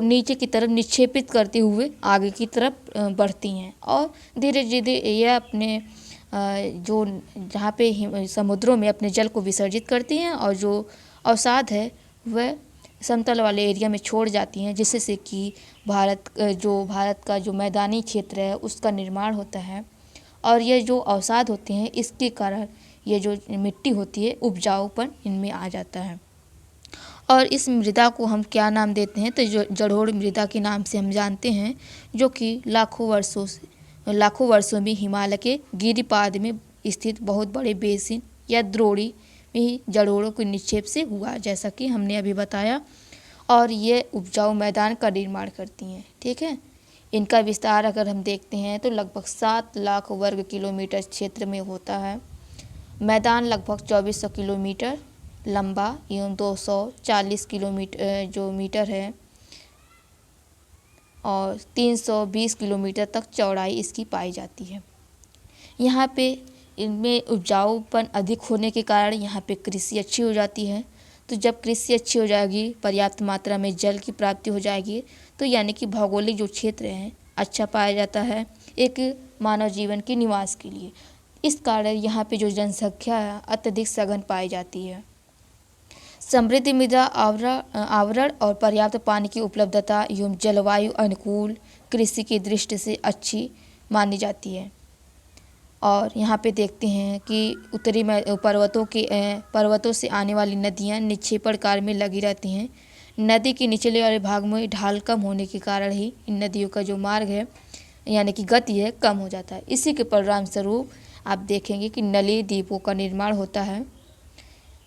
नीचे की तरफ निक्षेपित करते हुए आगे की तरफ बढ़ती हैं, और धीरे धीरे यह अपने जो जहाँ पे समुद्रों में अपने जल को विसर्जित करती हैं, और जो अवसाद है वह समतल वाले एरिया में छोड़ जाती हैं, जिससे कि भारत का जो मैदानी क्षेत्र है उसका निर्माण होता है। और ये जो अवसाद होते हैं इसके कारण ये जो मिट्टी होती है उपजाऊपन इनमें आ जाता है। और इस मृदा को हम क्या नाम देते हैं? तो जो जलोढ़ मृदा के नाम से हम जानते हैं, जो कि लाखों वर्षों में हिमालय के गिरिपाद में स्थित बहुत बड़े बेसिन या द्रोणी में जलोढ़ों के निक्षेप से हुआ, जैसा कि हमने अभी बताया। और ये उपजाऊ मैदान का निर्माण करती हैं। ठीक है, इनका विस्तार अगर हम देखते हैं तो लगभग 7 लाख वर्ग किलोमीटर क्षेत्र में होता है। मैदान लगभग 2400 किलोमीटर लंबा एवं 240 किलोमीटर जो मीटर है, और 320 किलोमीटर तक चौड़ाई इसकी पाई जाती है। यहाँ पे इनमें उपजाऊपन अधिक होने के कारण यहाँ पे कृषि अच्छी हो जाती है। तो जब कृषि अच्छी हो जाएगी, पर्याप्त मात्रा में जल की प्राप्ति हो जाएगी, तो यानी कि भौगोलिक जो क्षेत्र है अच्छा पाया जाता है एक मानव जीवन के निवास के लिए। इस कारण यहाँ पे जो जनसंख्या है अत्यधिक सघन पाई जाती है। समृद्ध मृदा आवरण और पर्याप्त पानी की उपलब्धता एवं जलवायु अनुकूल कृषि की दृष्टि से अच्छी मानी जाती है। और यहाँ पे देखते हैं कि उत्तरी पर्वतों से आने वाली नदियाँ निक्षेपाकार में लगी रहती हैं। नदी के निचले वाले भाग में ढाल कम होने के कारण ही इन नदियों का जो मार्ग है यानी कि गति है कम हो जाता है। इसी के परिणाम स्वरूप आप देखेंगे कि नली द्वीपों का निर्माण होता है।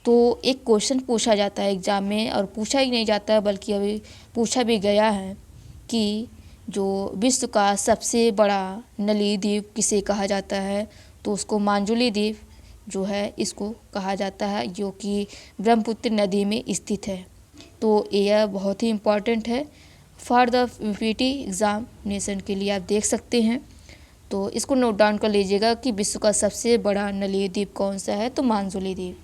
तो एक क्वेश्चन पूछा जाता है एग्ज़ाम में, और पूछा ही नहीं जाता है बल्कि अभी पूछा भी गया है कि जो विश्व का सबसे बड़ा नली द्वीप किसे कहा जाता है, तो उसको माजुली द्वीप जो है इसको कहा जाता है, जो कि ब्रह्मपुत्र नदी में स्थित है। तो यह बहुत ही इम्पॉर्टेंट है फॉर द पीटी एग्ज़ामिनेशन के लिए, आप देख सकते हैं। तो इसको नोट डाउन कर लीजिएगा कि विश्व का सबसे बड़ा नली द्वीप कौन सा है, तो माजुली द्वीप।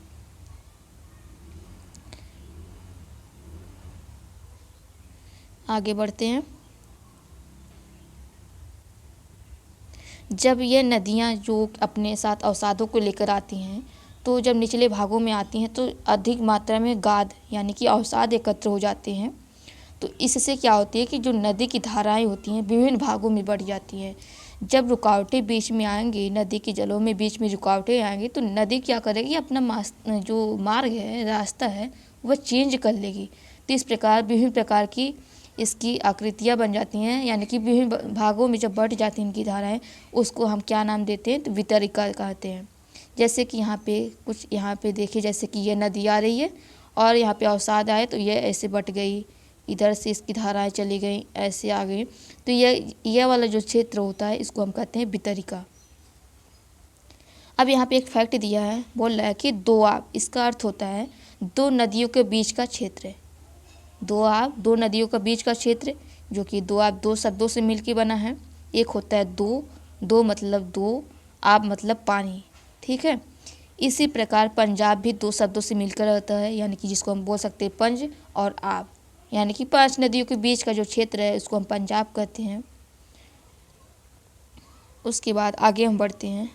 आगे बढ़ते हैं। जब ये नदियाँ जो अपने साथ अवसादों को लेकर आती हैं, तो जब निचले भागों में आती हैं तो अधिक मात्रा में गाद यानी कि अवसाद एकत्र हो जाते हैं। तो इससे क्या होती है कि जो नदी की धाराएं होती हैं विभिन्न भागों में बढ़ जाती हैं। जब रुकावटें बीच में आएंगी, नदी के जलों में बीच में रुकावटें आएंगी, तो नदी क्या करेगी, अपना जो मार्ग है, रास्ता है, वह चेंज कर लेगी। तो इस प्रकार विभिन्न प्रकार की इसकी आकृतियाँ बन जाती हैं, यानी कि विभिन्न भागों में जब बढ़ जाती हैं इनकी धाराएं, उसको हम क्या नाम देते हैं, तो वितरिका कहते हैं। जैसे कि यहाँ पे देखिए, जैसे कि ये नदी आ रही है और यहाँ पे अवसाद आए तो ये ऐसे बट गई, इधर से इसकी धाराएं चली गई, ऐसे आ गई। तो यह वाला जो क्षेत्र होता है इसको हम कहते हैं वितरिका। अब यहाँ पे एक फैक्ट दिया है, बोल रहा है कि दोआब, इसका अर्थ होता है दो नदियों के बीच का क्षेत्र। दोआब, दो नदियों का बीच का क्षेत्र, जो कि दोआब दो शब्दों से मिलकर बना है। एक होता है दो मतलब दो, आब मतलब पानी, ठीक है। इसी प्रकार पंजाब भी दो शब्दों से मिलकर रहता है, यानी कि जिसको हम बोल सकते हैं पंज और आब, यानी कि 5 नदियों के बीच का जो क्षेत्र है उसको हम पंजाब कहते हैं। उसके बाद आगे हम बढ़ते हैं।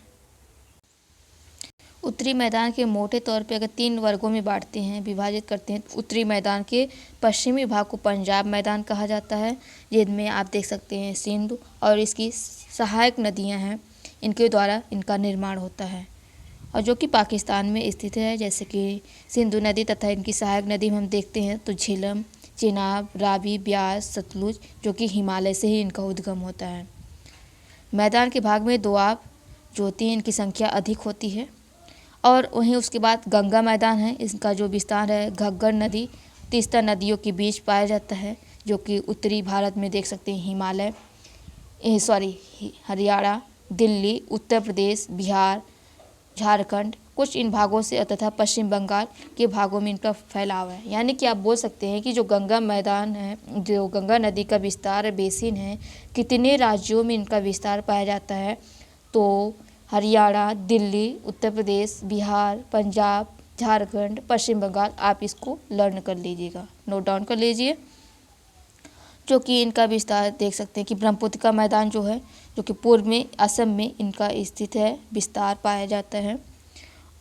उत्तरी मैदान के मोटे तौर पे अगर 3 वर्गों में बांटते हैं, विभाजित करते हैं, तो उत्तरी मैदान के पश्चिमी भाग को पंजाब मैदान कहा जाता है, जिनमें आप देख सकते हैं सिंधु और इसकी सहायक नदियां हैं, इनके द्वारा इनका निर्माण होता है, और जो कि पाकिस्तान में स्थित है। जैसे कि सिंधु नदी तथा इनकी सहायक नदी में हम देखते हैं तो झेलम, चेनाब, रावी, ब्यास, सतलुज, जो कि हिमालय से ही इनका उद्गम होता है। मैदान के भाग में दोआब जो होती हैं इनकी संख्या अधिक होती है। और वहीं उसके बाद गंगा मैदान है, इसका जो विस्तार है घग्गर नदी, तीस्ता नदियों के बीच पाया जाता है, जो कि उत्तरी भारत में देख सकते हैं हरियाणा, दिल्ली, उत्तर प्रदेश, बिहार, झारखंड, कुछ इन भागों से तथा पश्चिम बंगाल के भागों में इनका फैलाव है। यानी कि आप बोल सकते हैं कि जो गंगा मैदान है, जो गंगा नदी का विस्तार बेसिन है, कितने राज्यों में इनका विस्तार पाया जाता है, तो हरियाणा, दिल्ली, उत्तर प्रदेश, बिहार, पंजाब, झारखंड, पश्चिम बंगाल, आप इसको लर्न कर लीजिएगा, नोट डाउन कर लीजिए। जो कि इनका विस्तार देख सकते हैं कि ब्रह्मपुत्र का मैदान जो है, जो कि पूर्व में असम में इनका स्थित है, विस्तार पाया जाता है।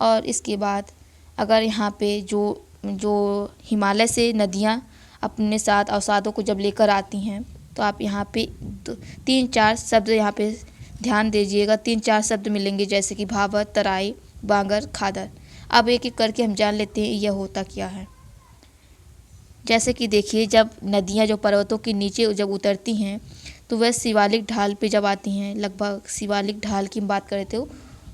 और इसके बाद अगर यहाँ पे जो हिमालय से नदियाँ अपने साथ अवसादों को जब लेकर आती हैं, तो आप यहाँ पे 3-4 शब्द यहाँ पे ध्यान दीजिएगा, 3-4 शब्द मिलेंगे, जैसे कि भाबर, तराई, बांगर, खादर। अब एक एक करके हम जान लेते हैं यह होता क्या है। जैसे कि देखिए, जब नदियाँ जो पर्वतों के नीचे जब उतरती हैं, तो वह शिवालिक ढाल पे जब आती हैं, लगभग शिवालिक ढाल की बात करें तो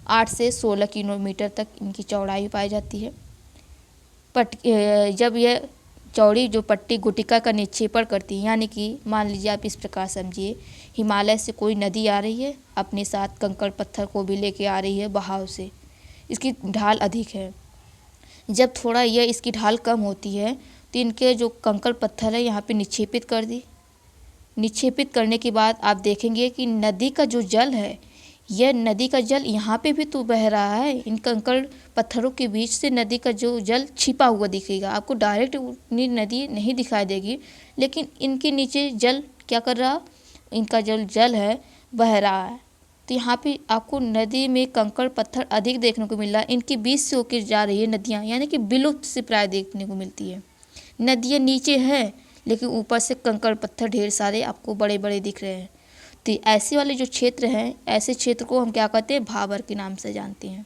8 से 16 किलोमीटर तक इनकी चौड़ाई पाई जाती है। जब यह चौड़ी जो पट्टी गुटिका का निक्षेपण करती है, यानी कि मान लीजिए आप इस प्रकार समझिए, हिमालय से कोई नदी आ रही है, अपने साथ कंकड़ पत्थर को भी लेके आ रही है बहाव से, इसकी ढाल अधिक है। जब थोड़ा यह इसकी ढाल कम होती है, तो इनके जो कंकड़ पत्थर है यहाँ पे निक्षेपित कर दी। निक्षेपित करने के बाद आप देखेंगे कि नदी का जो जल है, यह नदी का जल यहाँ पे भी तो बह रहा है, इन कंकड़ पत्थरों के बीच से नदी का जो जल छिपा हुआ दिखेगा आपको। डायरेक्ट उतनी नदी नहीं दिखाई देगी, लेकिन इनके नीचे जल क्या कर रहा, इनका जो जल है बह रहा है। तो यहाँ पे आपको नदी में कंकड़ पत्थर अधिक देखने को मिल रहा है। इनके बीच से होकर जा रही है नदियाँ, यानी कि विलुप्त से प्राय देखने को मिलती है। नदियाँ नीचे हैं लेकिन ऊपर से कंकड़ पत्थर ढेर सारे आपको बड़े बड़े दिख रहे हैं। तो ऐसे वाले जो क्षेत्र हैं, ऐसे क्षेत्र को हम क्या कहते हैं, भाबर के नाम से जानते हैं।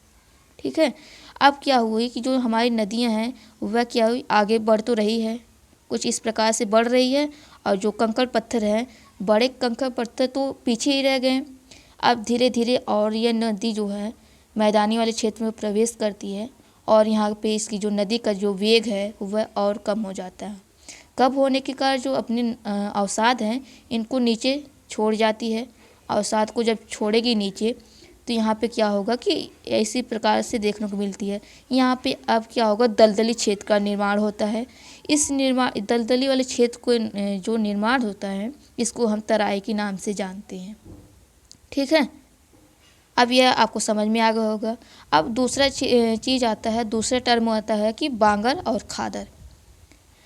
ठीक है। अब क्या हुई कि जो हमारी नदियाँ हैं वह क्या हुई, आगे बढ़ तो रही है, कुछ इस प्रकार से बढ़ रही है, और जो कंकड़ पत्थर हैं, बड़े कंकड़ पत्थर तो पीछे ही रह गए। अब धीरे धीरे और यह नदी जो है मैदानी वाले क्षेत्र में प्रवेश करती है, और यहाँ पे इसकी जो नदी का जो वेग है वह और कम हो जाता है। कब होने के कारण जो अपने अवसाद हैं इनको नीचे छोड़ जाती है। अवसाद को जब छोड़ेगी नीचे तो यहाँ पे क्या होगा कि इसी प्रकार से देखने को मिलती है। यहाँ पे अब क्या होगा, दलदली क्षेत्र का निर्माण होता है। इस दलदली वाले क्षेत्र को जो निर्माण होता है इसको हम तराई के नाम से जानते हैं। ठीक है। अब यह आपको समझ में आ गया होगा। अब दूसरा चीज़ आता है, दूसरा टर्म आता है कि बांगर और खादर।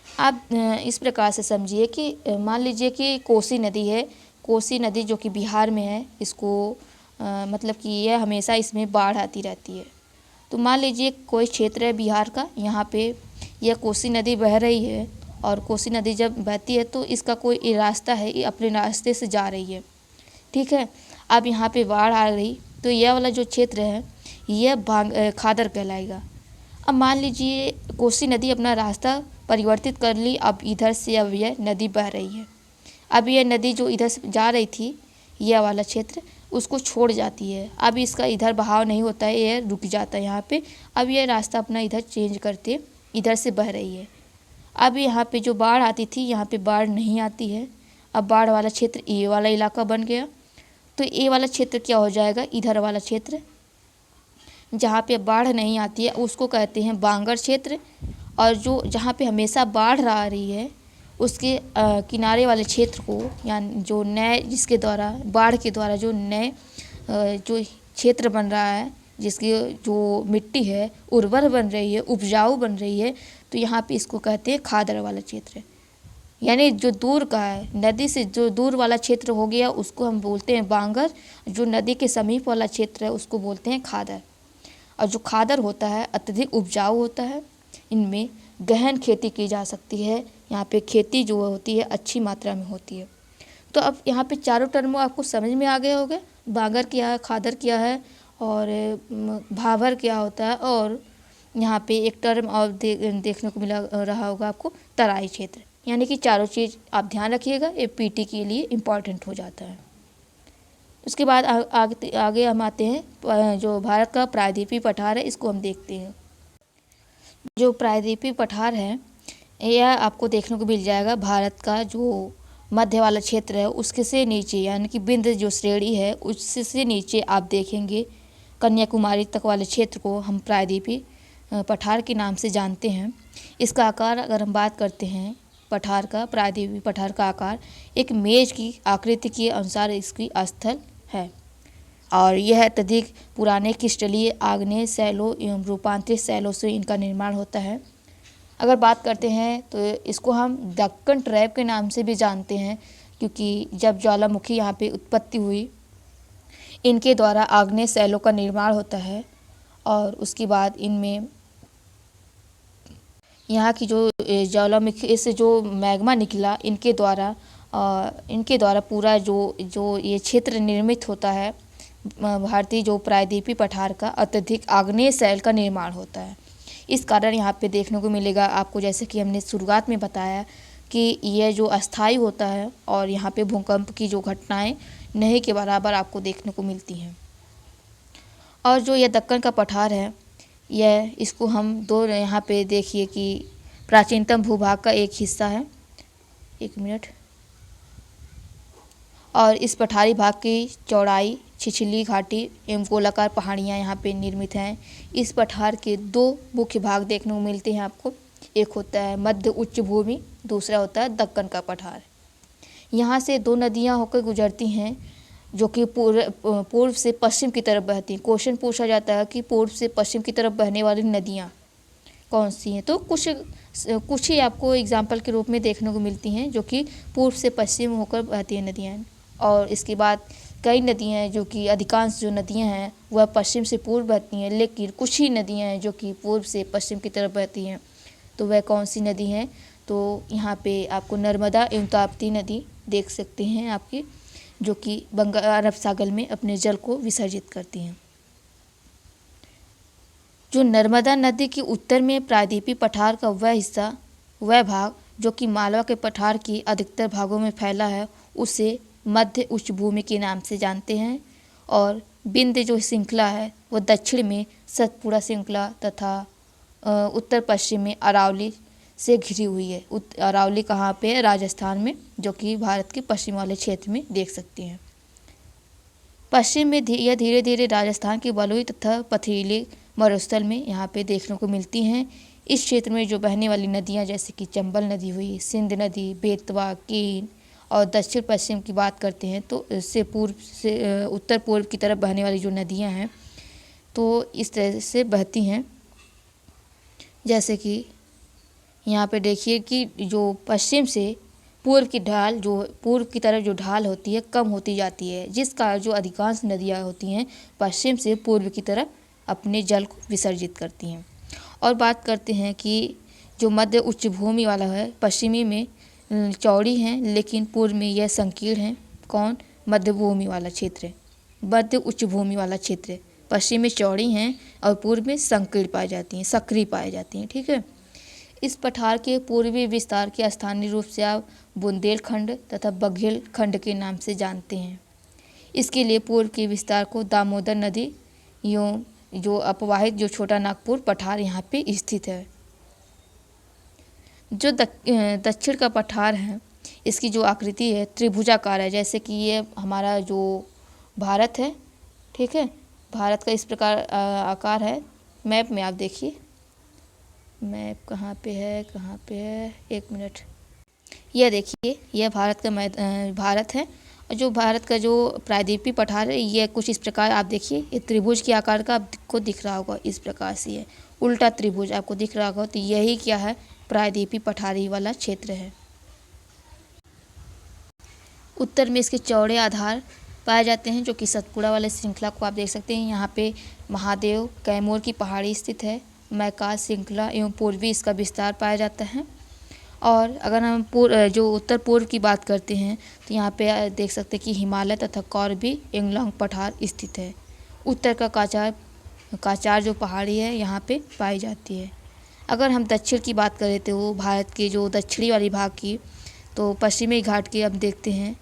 आप इस प्रकार से समझिए कि मान लीजिए कि कोसी नदी है, कोसी नदी जो कि बिहार में है, इसको मतलब कि यह हमेशा इसमें बाढ़ आती रहती है। तो मान लीजिए कोई क्षेत्र है बिहार का, यहाँ पे यह कोसी नदी बह रही है, और कोसी नदी जब बहती है तो इसका कोई रास्ता है, ये अपने रास्ते से जा रही है। ठीक है। अब यहाँ पे बाढ़ आ रही तो यह वाला जो क्षेत्र है यह खादर कहलाएगा। अब मान लीजिए कोसी नदी अपना रास्ता परिवर्तित कर ली, अब इधर से अब यह नदी बह रही है। अब यह नदी जो इधर से जा रही थी, यह वाला क्षेत्र, उसको छोड़ जाती है। अब इसका इधर बहाव नहीं होता है, यह रुक जाता है यहाँ पे। अब यह रास्ता अपना इधर चेंज करते इधर से बह रही है। अब यहाँ पे जो बाढ़ आती थी यहाँ पे बाढ़ नहीं आती है। अब बाढ़ वाला क्षेत्र ए वाला इलाका बन गया। तो ए वाला क्षेत्र क्या हो जाएगा, इधर वाला क्षेत्र जहाँ पे बाढ़ नहीं आती है उसको कहते हैं बांगर क्षेत्र, और जो जहाँ पे हमेशा बाढ़ आ रही है उसके किनारे वाले क्षेत्र को, यानी जो नए जिसके द्वारा बाढ़ के द्वारा जो नए जो क्षेत्र बन रहा है, जिसकी जो मिट्टी है उर्वर बन रही है, उपजाऊ बन रही है, तो यहाँ पे इसको कहते हैं खादर वाला क्षेत्र। यानी जो दूर का है, नदी से जो दूर वाला क्षेत्र हो गया उसको हम बोलते हैं बांगर, जो नदी के समीप वाला क्षेत्र है उसको बोलते हैं खादर। और जो खादर होता है अत्यधिक उपजाऊ होता है, इनमें गहन खेती की जा सकती है, यहाँ पे खेती जो होती है अच्छी मात्रा में होती है। तो अब यहाँ पे चारों टर्म आपको समझ में आ गए होंगे, बांगर क्या है, खादर क्या है, और भाभर क्या होता है, और यहाँ पे एक टर्म और देखने को मिला रहा होगा आपको, तराई क्षेत्र। यानी कि चारों चीज़ आप ध्यान रखिएगा, ये पीटी के लिए इम्पॉर्टेंट हो जाता है। उसके बाद आगे हम आते हैं, जो भारत का प्रायद्वीपीय पठार है इसको हम देखते हैं। जो प्रायद्वीपीय पठार है यह आपको देखने को मिल जाएगा भारत का जो मध्य वाला क्षेत्र है उसके से नीचे, यानी कि विंध्य जो श्रेणी है उससे नीचे आप देखेंगे कन्याकुमारी तक वाले क्षेत्र को हम प्रायद्वीपीय पठार के नाम से जानते हैं। इसका आकार अगर हम बात करते हैं पठार का, प्रायद्वीपीय पठार का आकार एक मेज की आकृति के अनुसार इसकी स्थल है, और यह अत्यधिक पुराने क्रिस्टलीय आग्नेय शैलों एवं रूपांतरित शैलों से इनका निर्माण होता है। अगर बात करते हैं तो इसको हम दक्कन ट्रैप के नाम से भी जानते हैं, क्योंकि जब ज्वालामुखी यहाँ पे उत्पत्ति हुई इनके द्वारा आग्नेय शैलों का निर्माण होता है, और उसके बाद इनमें यहाँ की जो ज्वालामुखी से जो मैग्मा निकला इनके द्वारा पूरा जो ये क्षेत्र निर्मित होता है, भारतीय जो प्रायद्वीपीय पठार का अत्यधिक आग्नेय शैल का निर्माण होता है। इस कारण यहाँ पे देखने को मिलेगा आपको, जैसे कि हमने शुरुआत में बताया कि यह जो अस्थायी होता है, और यहाँ पे भूकंप की जो घटनाएं नहीं के बराबर आपको देखने को मिलती हैं। और जो यह दक्कन का पठार है, यह इसको हम दो यहाँ पे देखिए कि प्राचीनतम भूभाग का एक हिस्सा है। एक मिनट। और इस पठारी भाग की चौड़ाई छिछली घाटी एवं गोलाकार पहाड़ियाँ यहाँ पे निर्मित हैं। इस पठार के दो मुख्य भाग देखने को मिलते हैं आपको, एक होता है मध्य उच्च भूमि, दूसरा होता है दक्कन का पठार। यहाँ से दो नदियाँ होकर गुजरती हैं जो कि पूर्व से पश्चिम की तरफ बहती हैं। क्वेश्चन पूछा जाता है कि पूर्व से पश्चिम की तरफ बहने वाली नदियाँ कौन सी हैं, तो कुछ ही आपको एग्जाम्पल के रूप में देखने को मिलती हैं जो कि पूर्व से पश्चिम होकर बहती हैं नदियाँ। और इसके बाद कई नदियाँ हैं जो कि अधिकांश जो नदियाँ हैं वह पश्चिम से पूर्व बहती हैं, लेकिन कुछ ही नदियाँ हैं जो कि पूर्व से पश्चिम की तरफ बहती हैं। तो वह कौन सी नदी है? तो यहाँ पे आपको नर्मदा एवं ताप्ती नदी देख सकते हैं आपकी, जो कि बंगाल अरब सागर में अपने जल को विसर्जित करती हैं। जो नर्मदा नदी के उत्तर में प्रायद्वीपीय पठार का वह भाग जो कि मालवा के पठार की अधिकतर भागों में फैला है, उसे मध्य उच्च भूमि के नाम से जानते हैं। और विंध्य जो श्रृंखला है वह दक्षिण में सतपुड़ा श्रृंखला तथा उत्तर पश्चिम में अरावली से घिरी हुई है। अरावली कहाँ पे है? राजस्थान में, जो कि भारत के पश्चिम वाले क्षेत्र में देख सकते हैं। पश्चिम में यह धीरे धीरे राजस्थान के बलुई तथा पथरीले मरुस्थल में यहाँ पे देखने को मिलती हैं। इस क्षेत्र में जो बहने वाली नदियाँ जैसे कि चंबल नदी हुई, सिंध नदी, बेतवा, केन और दक्षिण पश्चिम की बात करते हैं तो इससे पूर्व से उत्तर पूर्व की तरफ बहने वाली जो नदियाँ हैं तो इस तरह से बहती हैं। जैसे कि यहाँ पे देखिए कि जो पश्चिम से पूर्व की तरफ जो ढाल होती है कम होती जाती है, जिस कारण जो अधिकांश नदियाँ होती हैं पश्चिम से पूर्व की तरफ अपने जल को विसर्जित करती हैं। और बात करते हैं कि जो मध्य उच्च भूमि वाला है, पश्चिमी में चौड़ी हैं लेकिन पूर्व में यह संकीर्ण है। कौन? मध्य भूमि वाला क्षेत्र है, मध्य उच्च भूमि वाला क्षेत्र है। पश्चिम में चौड़ी हैं और पूर्व में संकीर्ण पाई जाती हैं, सक्रिय पाई जाती हैं। ठीक है। इस पठार के पूर्वी विस्तार के स्थानीय रूप से आप बुंदेलखंड तथा बघेलखंड के नाम से जानते हैं। इसके लिए पूर्व के विस्तार को दामोदर नदी एवं जो अपवाहित जो छोटा नागपुर पठार यहाँ पे स्थित है। जो दक्षिण का पठार है इसकी जो आकृति है त्रिभुजाकार है, जैसे कि ये हमारा जो भारत है। ठीक है, भारत का इस प्रकार आकार है। मैप में आप देखिए, मैप कहाँ पे है, एक मिनट। यह देखिए, यह भारत का भारत है। और जो भारत का जो प्रायद्वीपीय पठार है यह कुछ इस प्रकार आप देखिए, ये त्रिभुज के आकार का आपको दिख रहा होगा। इस प्रकार से है उल्टा त्रिभुज आपको दिख रहा होगा। तो यही क्या है? प्रायद्वीपीय पठारी वाला क्षेत्र है। उत्तर में इसके चौड़े आधार पाए जाते हैं जो कि सतपुड़ा वाले श्रृंखला को आप देख सकते हैं। यहाँ पे महादेव कैमूर की पहाड़ी स्थित है। मैकाल श्रृंखला एवं पूर्वी इसका विस्तार पाया जाता है। और अगर हम जो उत्तर पूर्व की बात करते हैं तो यहाँ पे देख सकते हैं कि हिमालय तथा कॉर्बी एंगलोंग पठार स्थित है। उत्तर का काचार जो पहाड़ी है यहाँ पे पाई जाती है। अगर हम दक्षिण की बात करें तो वो भारत के जो दक्षिणी वाली भाग की, तो पश्चिमी घाट की अब देखते हैं।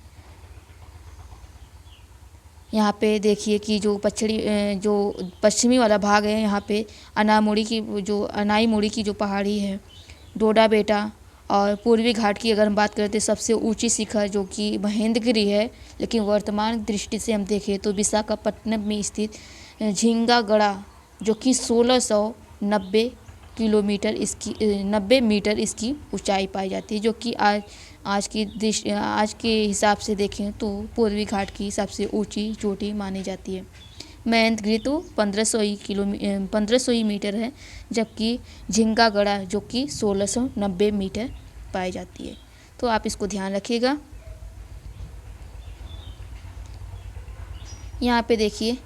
यहाँ पे देखिए कि जो पश्चिमी वाला भाग है यहाँ पे अनाई मुड़ी की जो पहाड़ी है, डोडा बेटा। और पूर्वी घाट की अगर हम बात करें तो सबसे ऊंची शिखर जो कि महेंद्रगिरी है, लेकिन वर्तमान दृष्टि से हम देखें तो विशाखापट्टनम में स्थित झींगागड़ा जो कि 1690 मीटर इसकी ऊंचाई पाई जाती है, जो कि आज के हिसाब से देखें तो पूर्वी घाट की सबसे ऊंची चोटी मानी जाती है। महेंद्रगिरी तो 1500 ही मीटर है, जबकि झिंगागड़ा जो कि 1690 मीटर पाई जाती है। तो आप इसको ध्यान रखिएगा। यहाँ पे देखिए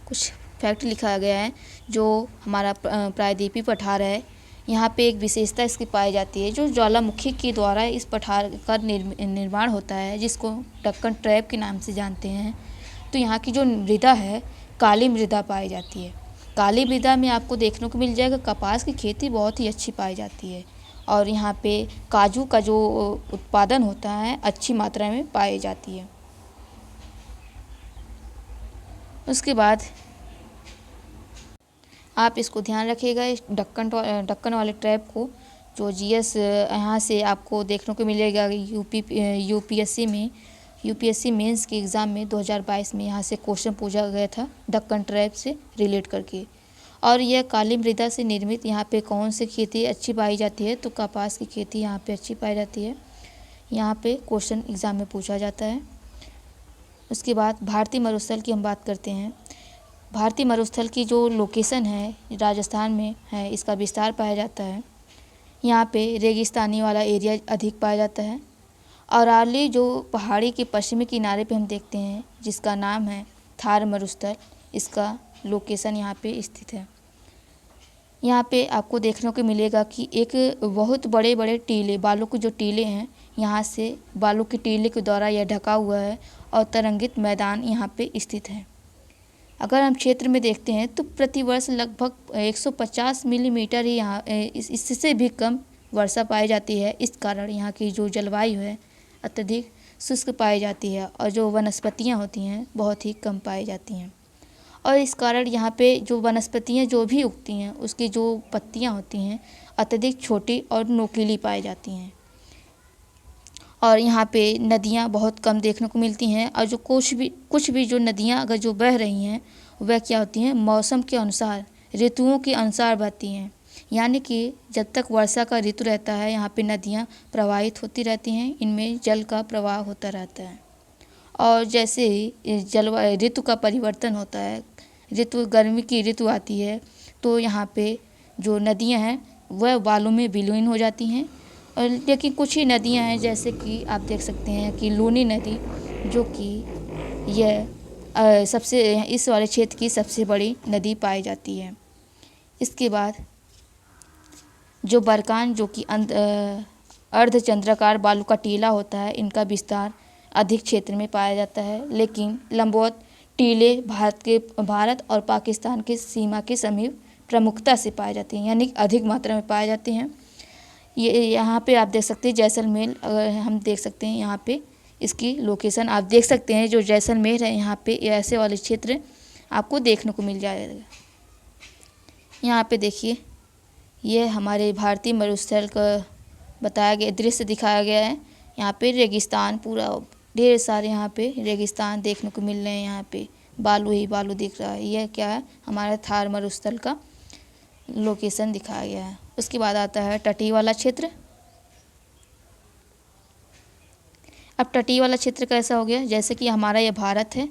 कुछ फैक्ट लिखा गया है। जो हमारा प्रायद्वीपीय पठार है यहाँ पे एक विशेषता इसकी पाई जाती है, जो ज्वालामुखी के द्वारा इस पठार का निर्माण होता है, जिसको दक्कन ट्रैप के नाम से जानते हैं। तो यहाँ की जो मृदा है काली मृदा पाई जाती है। काली मृदा में आपको देखने को मिल जाएगा कपास की खेती बहुत ही अच्छी पाई जाती है। और यहाँ पे काजू का जो उत्पादन होता है अच्छी मात्रा में पाई जाती है। उसके बाद आप इसको ध्यान रखिएगा, इस दक्कन वाले ट्रैप को, जो जीएस यहाँ से आपको देखने को मिलेगा। यूपीएससी मेंस के एग्ज़ाम में 2022 में यहाँ से क्वेश्चन पूछा गया था दक्कन ट्रैप से रिलेट करके। और यह काली मृदा से निर्मित यहाँ पे कौन सी खेती अच्छी पाई जाती है? तो कपास की खेती यहाँ पे अच्छी पाई जाती है। यहाँ पे क्वेश्चन एग्ज़ाम में पूछा जाता है। उसके बाद भारतीय मरुस्थल की हम बात करते हैं। भारतीय मरुस्थल की जो लोकेशन है राजस्थान में है, इसका विस्तार पाया जाता है। यहाँ पे रेगिस्तानी वाला एरिया अधिक पाया जाता है। अरावली जो पहाड़ी के पश्चिमी किनारे पे हम देखते हैं, जिसका नाम है थार मरुस्थल, इसका लोकेशन यहाँ पे स्थित है। यहाँ पे आपको देखने को मिलेगा कि एक बहुत बड़े बड़े टीले, बालू के जो टीले हैं, यहाँ से बालू के टीले के द्वारा यह ढका हुआ है और तरंगित मैदान यहाँ पे स्थित है। अगर हम क्षेत्र में देखते हैं तो प्रतिवर्ष लगभग 150 मिलीमीटर ही यहाँ इससे भी कम वर्षा पाई जाती है। इस कारण यहाँ की जो जलवायु है अत्यधिक शुष्क पाई जाती है और जो वनस्पतियाँ होती हैं बहुत ही कम पाई जाती हैं। और इस कारण यहाँ पे जो वनस्पतियाँ जो भी उगती हैं उसकी जो पत्तियाँ होती हैं अत्यधिक छोटी और नोकीली पाई जाती हैं। और यहाँ पे नदियाँ बहुत कम देखने को मिलती हैं और जो कुछ भी जो नदियाँ अगर जो बह रही हैं वह क्या होती हैं, मौसम के अनुसार, ऋतुओं के अनुसार बहती हैं। यानी कि जब तक वर्षा का ऋतु रहता है यहाँ पे नदियाँ प्रवाहित होती रहती हैं, इनमें जल का प्रवाह होता रहता है। और जैसे ही जलवायु ऋतु का परिवर्तन होता है, गर्मी की ऋतु आती है, तो यहाँ पे जो नदियाँ हैं वह बालू में विलीन हो जाती हैं। और लेकिन कुछ ही नदियाँ हैं, जैसे कि आप देख सकते हैं कि लूनी नदी, जो कि यह सबसे इस वाले क्षेत्र की सबसे बड़ी नदी पाई जाती है। इसके बाद जो बरकान, जो कि अर्धचंद्राकार बालू का टीला होता है, इनका विस्तार अधिक क्षेत्र में पाया जाता है। लेकिन लंबवत टीले भारत और पाकिस्तान की सीमा के समीप प्रमुखता से पाए जाते हैं, यानी अधिक मात्रा में पाए जाते हैं। ये यहाँ पे आप देख सकते हैं जैसलमेर, अगर हम देख सकते हैं यहाँ पे इसकी लोकेशन आप देख सकते हैं। जो जैसलमेर है यहाँ पे ऐसे वाले क्षेत्र आपको देखने को मिल जाएगा। यहाँ पे देखिए, ये हमारे भारतीय मरुस्थल का बताया गया दृश्य दिखाया गया है। यहाँ पे रेगिस्तान, पूरा ढेर सारे यहाँ पे रेगिस्तान देखने को मिल रहे हैं। यहाँ पे बालू ही बालू दिख रहा है। यह क्या है, हमारा थार मरुस्थल का लोकेशन दिखाया गया है। उसके बाद आता है तटीय वाला क्षेत्र। अब तटीय वाला क्षेत्र कैसा हो गया, जैसे कि हमारा यह भारत है,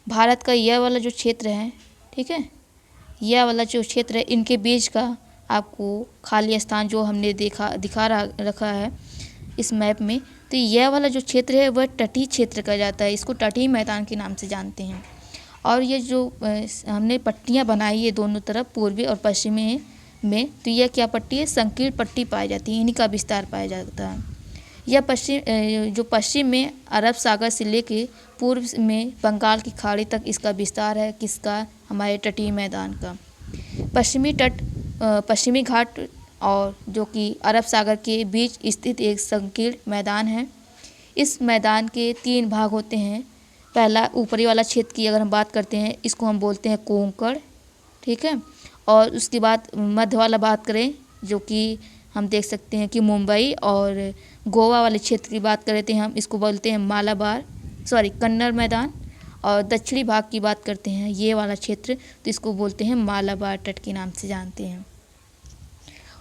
भारत का यह वाला जो क्षेत्र है, ठीक है, यह वाला जो क्षेत्र है, इनके बीच का आपको खाली स्थान जो हमने रखा है इस मैप में, तो यह वाला जो क्षेत्र है वह तटीय क्षेत्र कहा जाता है। इसको तटीय मैदान के नाम से जानते हैं। और ये जो हमने पट्टियाँ बनाई है दोनों तरफ, पूर्वी और पश्चिमी में, तो यह क्या पट्टी है, संकीर्ण पट्टी पाई जाती है, इन्हीं का विस्तार पाया जाता है। यह पश्चिम में अरब सागर से लेके पूर्व में बंगाल की खाड़ी तक इसका विस्तार है। किसका, हमारे तटीय मैदान का। पश्चिमी घाट और जो कि अरब सागर के बीच स्थित एक संकीर्ण मैदान है। इस मैदान के 3 भाग होते हैं। पहला ऊपरी वाला क्षेत्र की अगर हम बात करते हैं, इसको हम बोलते हैं कोंकण, ठीक है। और उसके बाद मध्य वाला बात करें, जो कि हम देख सकते हैं कि मुंबई और गोवा वाले क्षेत्र की बात करें तो हम इसको बोलते हैं कन्नड़ मैदान। और दक्षिणी भाग की बात करते हैं, ये वाला क्षेत्र, तो इसको बोलते हैं मालाबार तट के नाम से जानते हैं।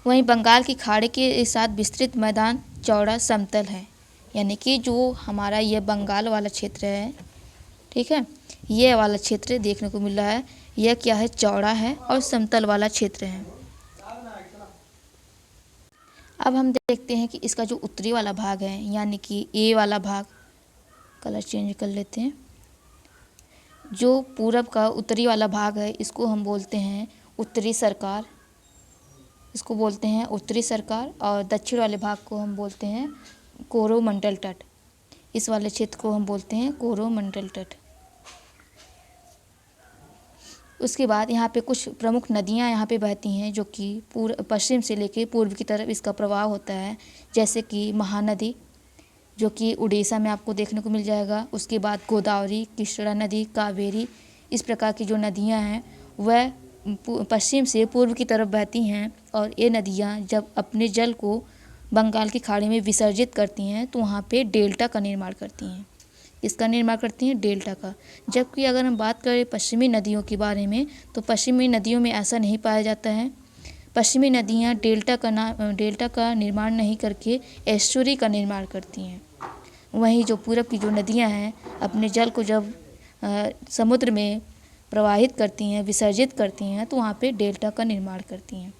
वहीं बंगाल की खाड़ी के साथ विस्तृत मैदान चौड़ा समतल है, यानी कि जो हमारा यह बंगाल वाला क्षेत्र है, ठीक है, ये वाला क्षेत्र देखने को मिल रहा है, यह क्या है, चौड़ा है और समतल वाला क्षेत्र है। अब हम देखते हैं कि इसका जो उत्तरी वाला भाग है, यानी कि ए वाला भाग, कलर चेंज कर लेते हैं, जो पूरब का उत्तरी वाला भाग है, इसको हम बोलते हैं उत्तरी सरकार, इसको बोलते हैं उत्तरी सरकार। और दक्षिण वाले भाग को हम बोलते हैं कोरोमंडल तट। इस वाले क्षेत्र को हम बोलते हैं कोरोमंडल तट। उसके बाद यहाँ पे कुछ प्रमुख नदियाँ यहाँ पे बहती हैं, जो कि पश्चिम से लेके पूर्व की तरफ इसका प्रवाह होता है। जैसे कि महानदी, जो कि उड़ीसा में आपको देखने को मिल जाएगा। उसके बाद गोदावरी, कृष्णा नदी, कावेरी, इस प्रकार की जो नदियाँ हैं वह पश्चिम से पूर्व की तरफ बहती हैं। और ये नदियाँ जब अपने जल को बंगाल की खाड़ी में विसर्जित करती हैं तो वहाँ पे डेल्टा का निर्माण करती हैं। इसका निर्माण करती हैं डेल्टा का। जबकि अगर हम बात करें पश्चिमी नदियों के बारे में, तो पश्चिमी नदियों में ऐसा नहीं पाया जाता है। पश्चिमी नदियाँ डेल्टा का निर्माण नहीं करके एस्चुरी का निर्माण करती हैं। वहीं जो पूरब की जो नदियाँ हैं, अपने जल को जब समुद्र में प्रवाहित करती हैं, विसर्जित करती हैं, तो वहाँ पे डेल्टा का निर्माण करती हैं।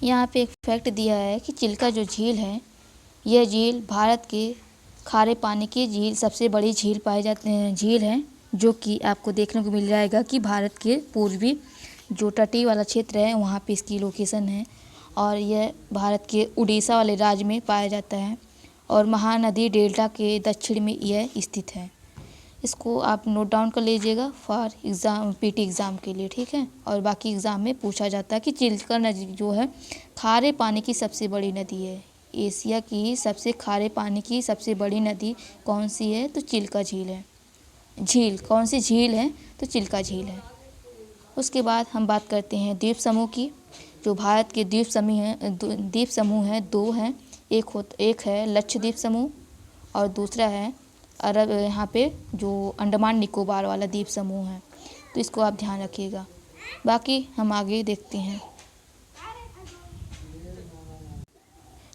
यहाँ पे एक फैक्ट दिया है कि चिल्का जो झील है, यह झील भारत के खारे पानी की झील सबसे बड़ी झील पाई जाती है झील है, जो कि आपको देखने को मिल जाएगा कि भारत के पूर्वी जो तटीय वाला क्षेत्र है वहाँ पे इसकी लोकेशन है, और यह भारत के उड़ीसा वाले राज्य में पाया जाता है और महानदी डेल्टा के दक्षिण में यह स्थित है। इसको आप नोट डाउन कर लीजिएगा फॉर एग्ज़ाम, पीटी एग्ज़ाम के लिए, ठीक है। और बाकी एग्ज़ाम में पूछा जाता है कि चिल्का नदी जो है खारे पानी की सबसे बड़ी नदी है। एशिया की सबसे खारे पानी की सबसे बड़ी नदी कौन सी है? तो चिल्का झील है। झील कौन सी झील है? तो चिल्का झील है। उसके बाद हम बात करते हैं द्वीप समूह की। जो भारत के द्वीप समूह हैं दो हैं। एक है लक्षद्वीप समूह और दूसरा है अरब, यहाँ पे जो अंडमान निकोबार वाला द्वीप समूह है, तो इसको आप ध्यान रखिएगा। बाकी हम आगे देखते हैं।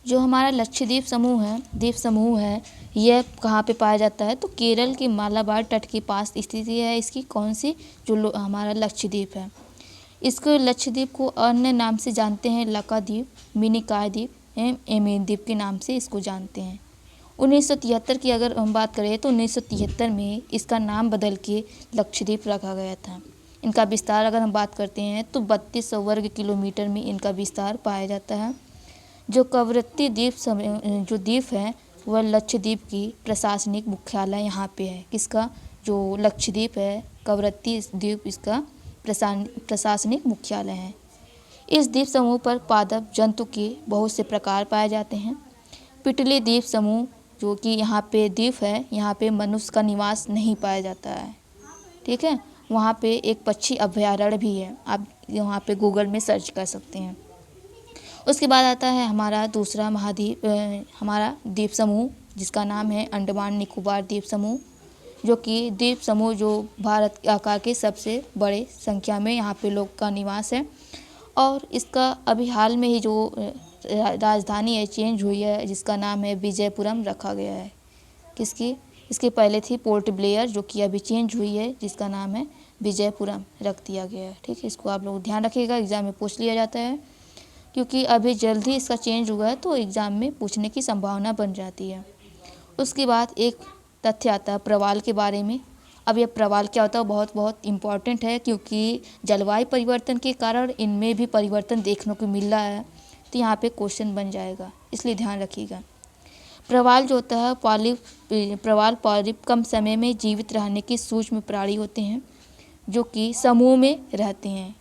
जो हमारा लक्षद्वीप द्वीप समूह है, यह कहाँ पे पाया जाता है? तो केरल के मालाबार तट के पास स्थिति है इसकी। कौन सी? जो हमारा लक्षद्वीप है। इसको लक्षद्वीप को अन्य नाम से जानते हैं, लकाद्वीप, मिनिकॉय द्वीप, एमेन द्वीप के नाम से इसको जानते हैं। 1973 की अगर हम बात करें तो 1973 में इसका नाम बदल के लक्षद्वीप रखा गया था। इनका विस्तार अगर हम बात करते हैं तो 3200 वर्ग किलोमीटर में इनका विस्तार पाया जाता है। जो कवरत्ती जो द्वीप है वह लक्षद्वीप की प्रशासनिक मुख्यालय यहाँ पे है। किसका? जो लक्षद्वीप है कवरत्ती द्वीप, इसका प्रशासनिक मुख्यालय है। इस द्वीप समूह पर पादप जंतु के बहुत से प्रकार पाए जाते हैं। पिटली द्वीप समूह जो कि यहाँ पे द्वीप है, यहाँ पे मनुष्य का निवास नहीं पाया जाता है, ठीक है। वहाँ पे एक पक्षी अभयारण्य भी है, आप वहाँ पे गूगल में सर्च कर सकते हैं। उसके बाद आता है हमारा दूसरा हमारा द्वीप समूह, जिसका नाम है अंडमान निकोबार द्वीप समूह, जो कि द्वीप समूह जो भारत के आकार के सबसे बड़े संख्या में यहाँ पे लोग का निवास है। और इसका अभी हाल में ही जो राजधानी है चेंज हुई है, जिसका नाम है विजयपुरम रखा गया है। किसकी? इसके पहले थी पोर्ट ब्लेयर, जो कि अभी चेंज हुई है, जिसका नाम है विजयपुरम रख दिया गया है, ठीक है। इसको आप लोग ध्यान रखिएगा, एग्ज़ाम में पूछ लिया जाता है, क्योंकि अभी जल्द ही इसका चेंज हुआ है तो एग्ज़ाम में पूछने की संभावना बन जाती है। उसके बाद एक तथ्य आता है प्रवाल के बारे में। अब यह प्रवाल क्या होता है बहुत इम्पॉर्टेंट है, क्योंकि जलवायु परिवर्तन के कारण इनमें भी परिवर्तन देखने को मिल रहा है, तो यहाँ पे क्वेश्चन बन जाएगा, इसलिए ध्यान रखिएगा। प्रवाल जो होता है पॉलिप कम समय में जीवित रहने के सूक्ष्म प्राणी होते हैं, जो कि समूह में रहते हैं।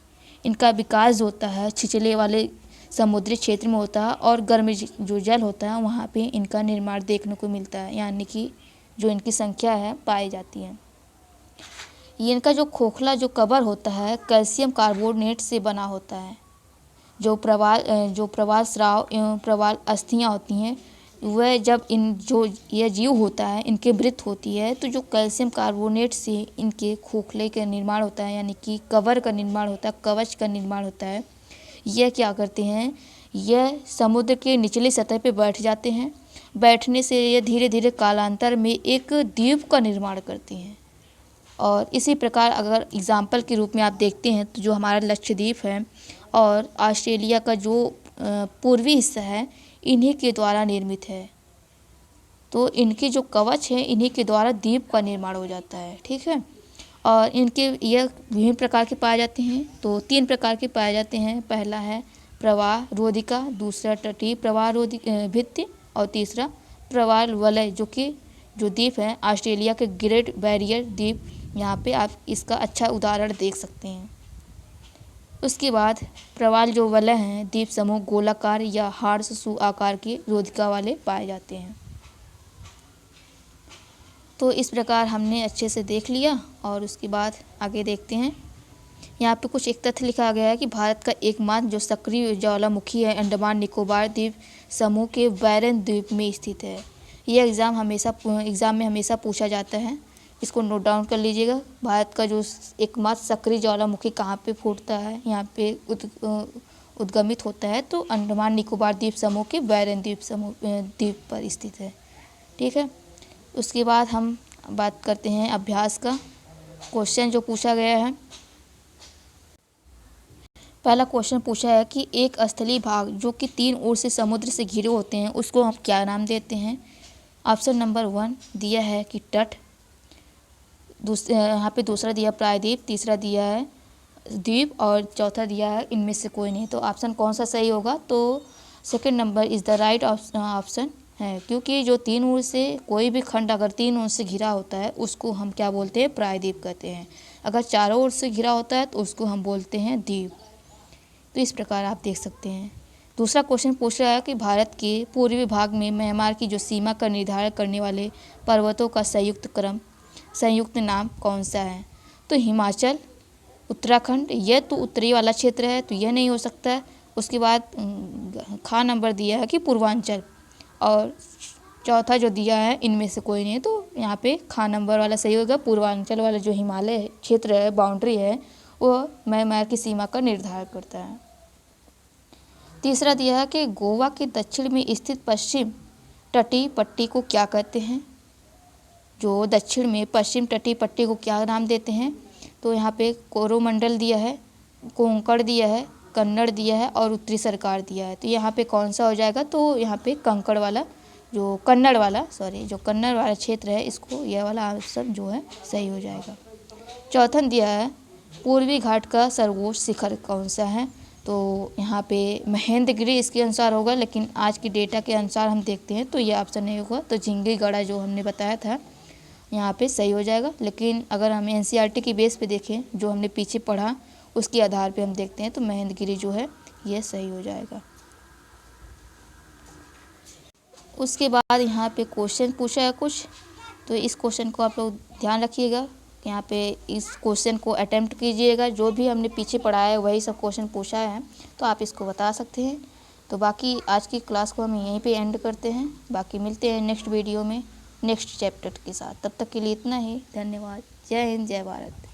इनका विकास होता है छिछले वाले समुद्री क्षेत्र में होता है, और गर्म जो जल होता है वहाँ पे इनका निर्माण देखने को मिलता है, यानी कि जो इनकी संख्या है पाई जाती है। ये इनका जो खोखला जो कवर होता है कैल्शियम कार्बोनेट से बना होता है। जो प्रवाल स्राव एवं प्रवाल अस्थियाँ होती हैं, वह जब यह जीव होता है, इनके मृत होती है, तो जो कैल्शियम कार्बोनेट से इनके खोखले का निर्माण होता है, यानी कि कवर का निर्माण होता है, कवच का निर्माण होता है। यह क्या करते हैं? यह समुद्र के निचली सतह पे बैठ जाते हैं। बैठने से यह धीरे धीरे कालांतर में एक द्वीप का निर्माण करती हैं। और इसी प्रकार अगर एग्जाम्पल के रूप में आप देखते हैं तो जो हमारा लक्षद्वीप है और ऑस्ट्रेलिया का जो पूर्वी हिस्सा है, इन्हीं के द्वारा निर्मित है। तो इनके जो कवच हैं, इन्हीं के द्वारा द्वीप का निर्माण हो जाता है, ठीक है। और इनके यह विभिन्न प्रकार के पाए जाते हैं, तो 3 प्रकार के पाए जाते हैं। पहला है प्रवाह रोधिका, दूसरा तटीय प्रवाह भित्ति, और तीसरा प्रवाल वलय, जो द्वीप है ऑस्ट्रेलिया के ग्रेट बैरियर द्वीप। यहाँ पे आप इसका अच्छा उदाहरण देख सकते हैं। उसके बाद प्रवाल जो वलय हैं द्वीप समूह गोलाकार या हार्स आकार के रोधिका वाले पाए जाते हैं। तो इस प्रकार हमने अच्छे से देख लिया, और उसके बाद आगे देखते हैं। यहाँ पे कुछ एक तथ्य लिखा गया है कि भारत का एकमात्र जो सक्रिय ज्वालामुखी है अंडमान निकोबार द्वीप समूह के बैरन द्वीप में स्थित है। यह एग्ज़ाम में हमेशा पूछा जाता है, इसको नोट डाउन कर लीजिएगा। भारत का जो एकमात्र सक्रिय ज्वालामुखी कहाँ पे फूटता है, यहाँ पे उद्गमित होता है, तो अंडमान निकोबार द्वीप समूह के बैरन द्वीप पर स्थित है, ठीक है। उसके बाद हम बात करते हैं अभ्यास का। क्वेश्चन जो पूछा गया है, पहला क्वेश्चन पूछा है कि एक स्थलीय भाग जो कि 3 ओर से समुद्र से घिरे होते हैं उसको हम क्या नाम देते हैं। ऑप्शन नंबर 1 दिया है कि तट, यहाँ पे दूसरा दिया प्रायद्वीप, तीसरा दिया है द्वीप और चौथा दिया है इनमें से कोई नहीं। तो ऑप्शन कौन सा सही होगा, तो second number is the right option है, क्योंकि जो 3 ओर से कोई भी खंड अगर 3 ओर से घिरा होता है उसको हम क्या बोलते हैं, प्रायद्वीप कहते हैं। अगर चारों ओर से घिरा होता है तो उसको हम बोलते हैं द्वीप। तो इस प्रकार आप देख सकते हैं। दूसरा क्वेश्चन पूछ रहा है कि भारत के पूर्वी भाग में म्यांमार की जो सीमा का निर्धारण करने वाले पर्वतों का संयुक्त नाम कौन सा है। तो हिमाचल, उत्तराखंड, यह तो उत्तरी वाला क्षेत्र है तो यह नहीं हो सकता है। उसके बाद खा नंबर दिया है कि पूर्वांचल, और चौथा जो दिया है इनमें से कोई नहीं है। तो यहाँ पे खा नंबर वाला सही होगा। पूर्वांचल वाला जो हिमालय क्षेत्र है, बाउंड्री है, वो म्यांमार की सीमा का निर्धारण करता है। तीसरा दिया है कि गोवा के दक्षिण में स्थित पश्चिम तटीय पट्टी को क्या कहते हैं। जो दक्षिण में पश्चिम तटीय पट्टी को क्या नाम देते हैं। तो यहाँ पे कोरोमंडल दिया है, कोंकण दिया है, कन्नड़ दिया है और उत्तरी सरकार दिया है। तो यहाँ पे कौन सा हो जाएगा, तो यहाँ पे कन्नड़ वाला क्षेत्र है, इसको यह वाला ऑप्शन जो है सही हो जाएगा। चौथा दिया है पूर्वी घाट का सर्वोच्च शिखर कौन सा है। तो यहाँ पे महेंद्रगिरी इसके अनुसार होगा, लेकिन आज की डेटा के अनुसार हम देखते हैं तो यह ऑप्शन नहीं होगा। तो झिंगीगढ़ा जो हमने बताया था यहाँ पे सही हो जाएगा। लेकिन अगर हम एनसीईआरटी की बेस पे देखें, जो हमने पीछे पढ़ा उसके आधार पे हम देखते हैं तो महेंद्रगिरी जो है ये सही हो जाएगा। उसके बाद यहाँ पे क्वेश्चन पूछा है कुछ, तो इस क्वेश्चन को आप लोग ध्यान रखिएगा। यहाँ पे इस क्वेश्चन को अटेम्प्ट कीजिएगा। जो भी हमने पीछे पढ़ा है वही सब क्वेश्चन पूछा है, तो आप इसको बता सकते हैं। तो बाकी आज की क्लास को हम यहीं पे एंड करते हैं। बाकी मिलते हैं नेक्स्ट वीडियो में नेक्स्ट चैप्टर के साथ। तब तक के लिए इतना ही। धन्यवाद। जय हिंद, जय भारत।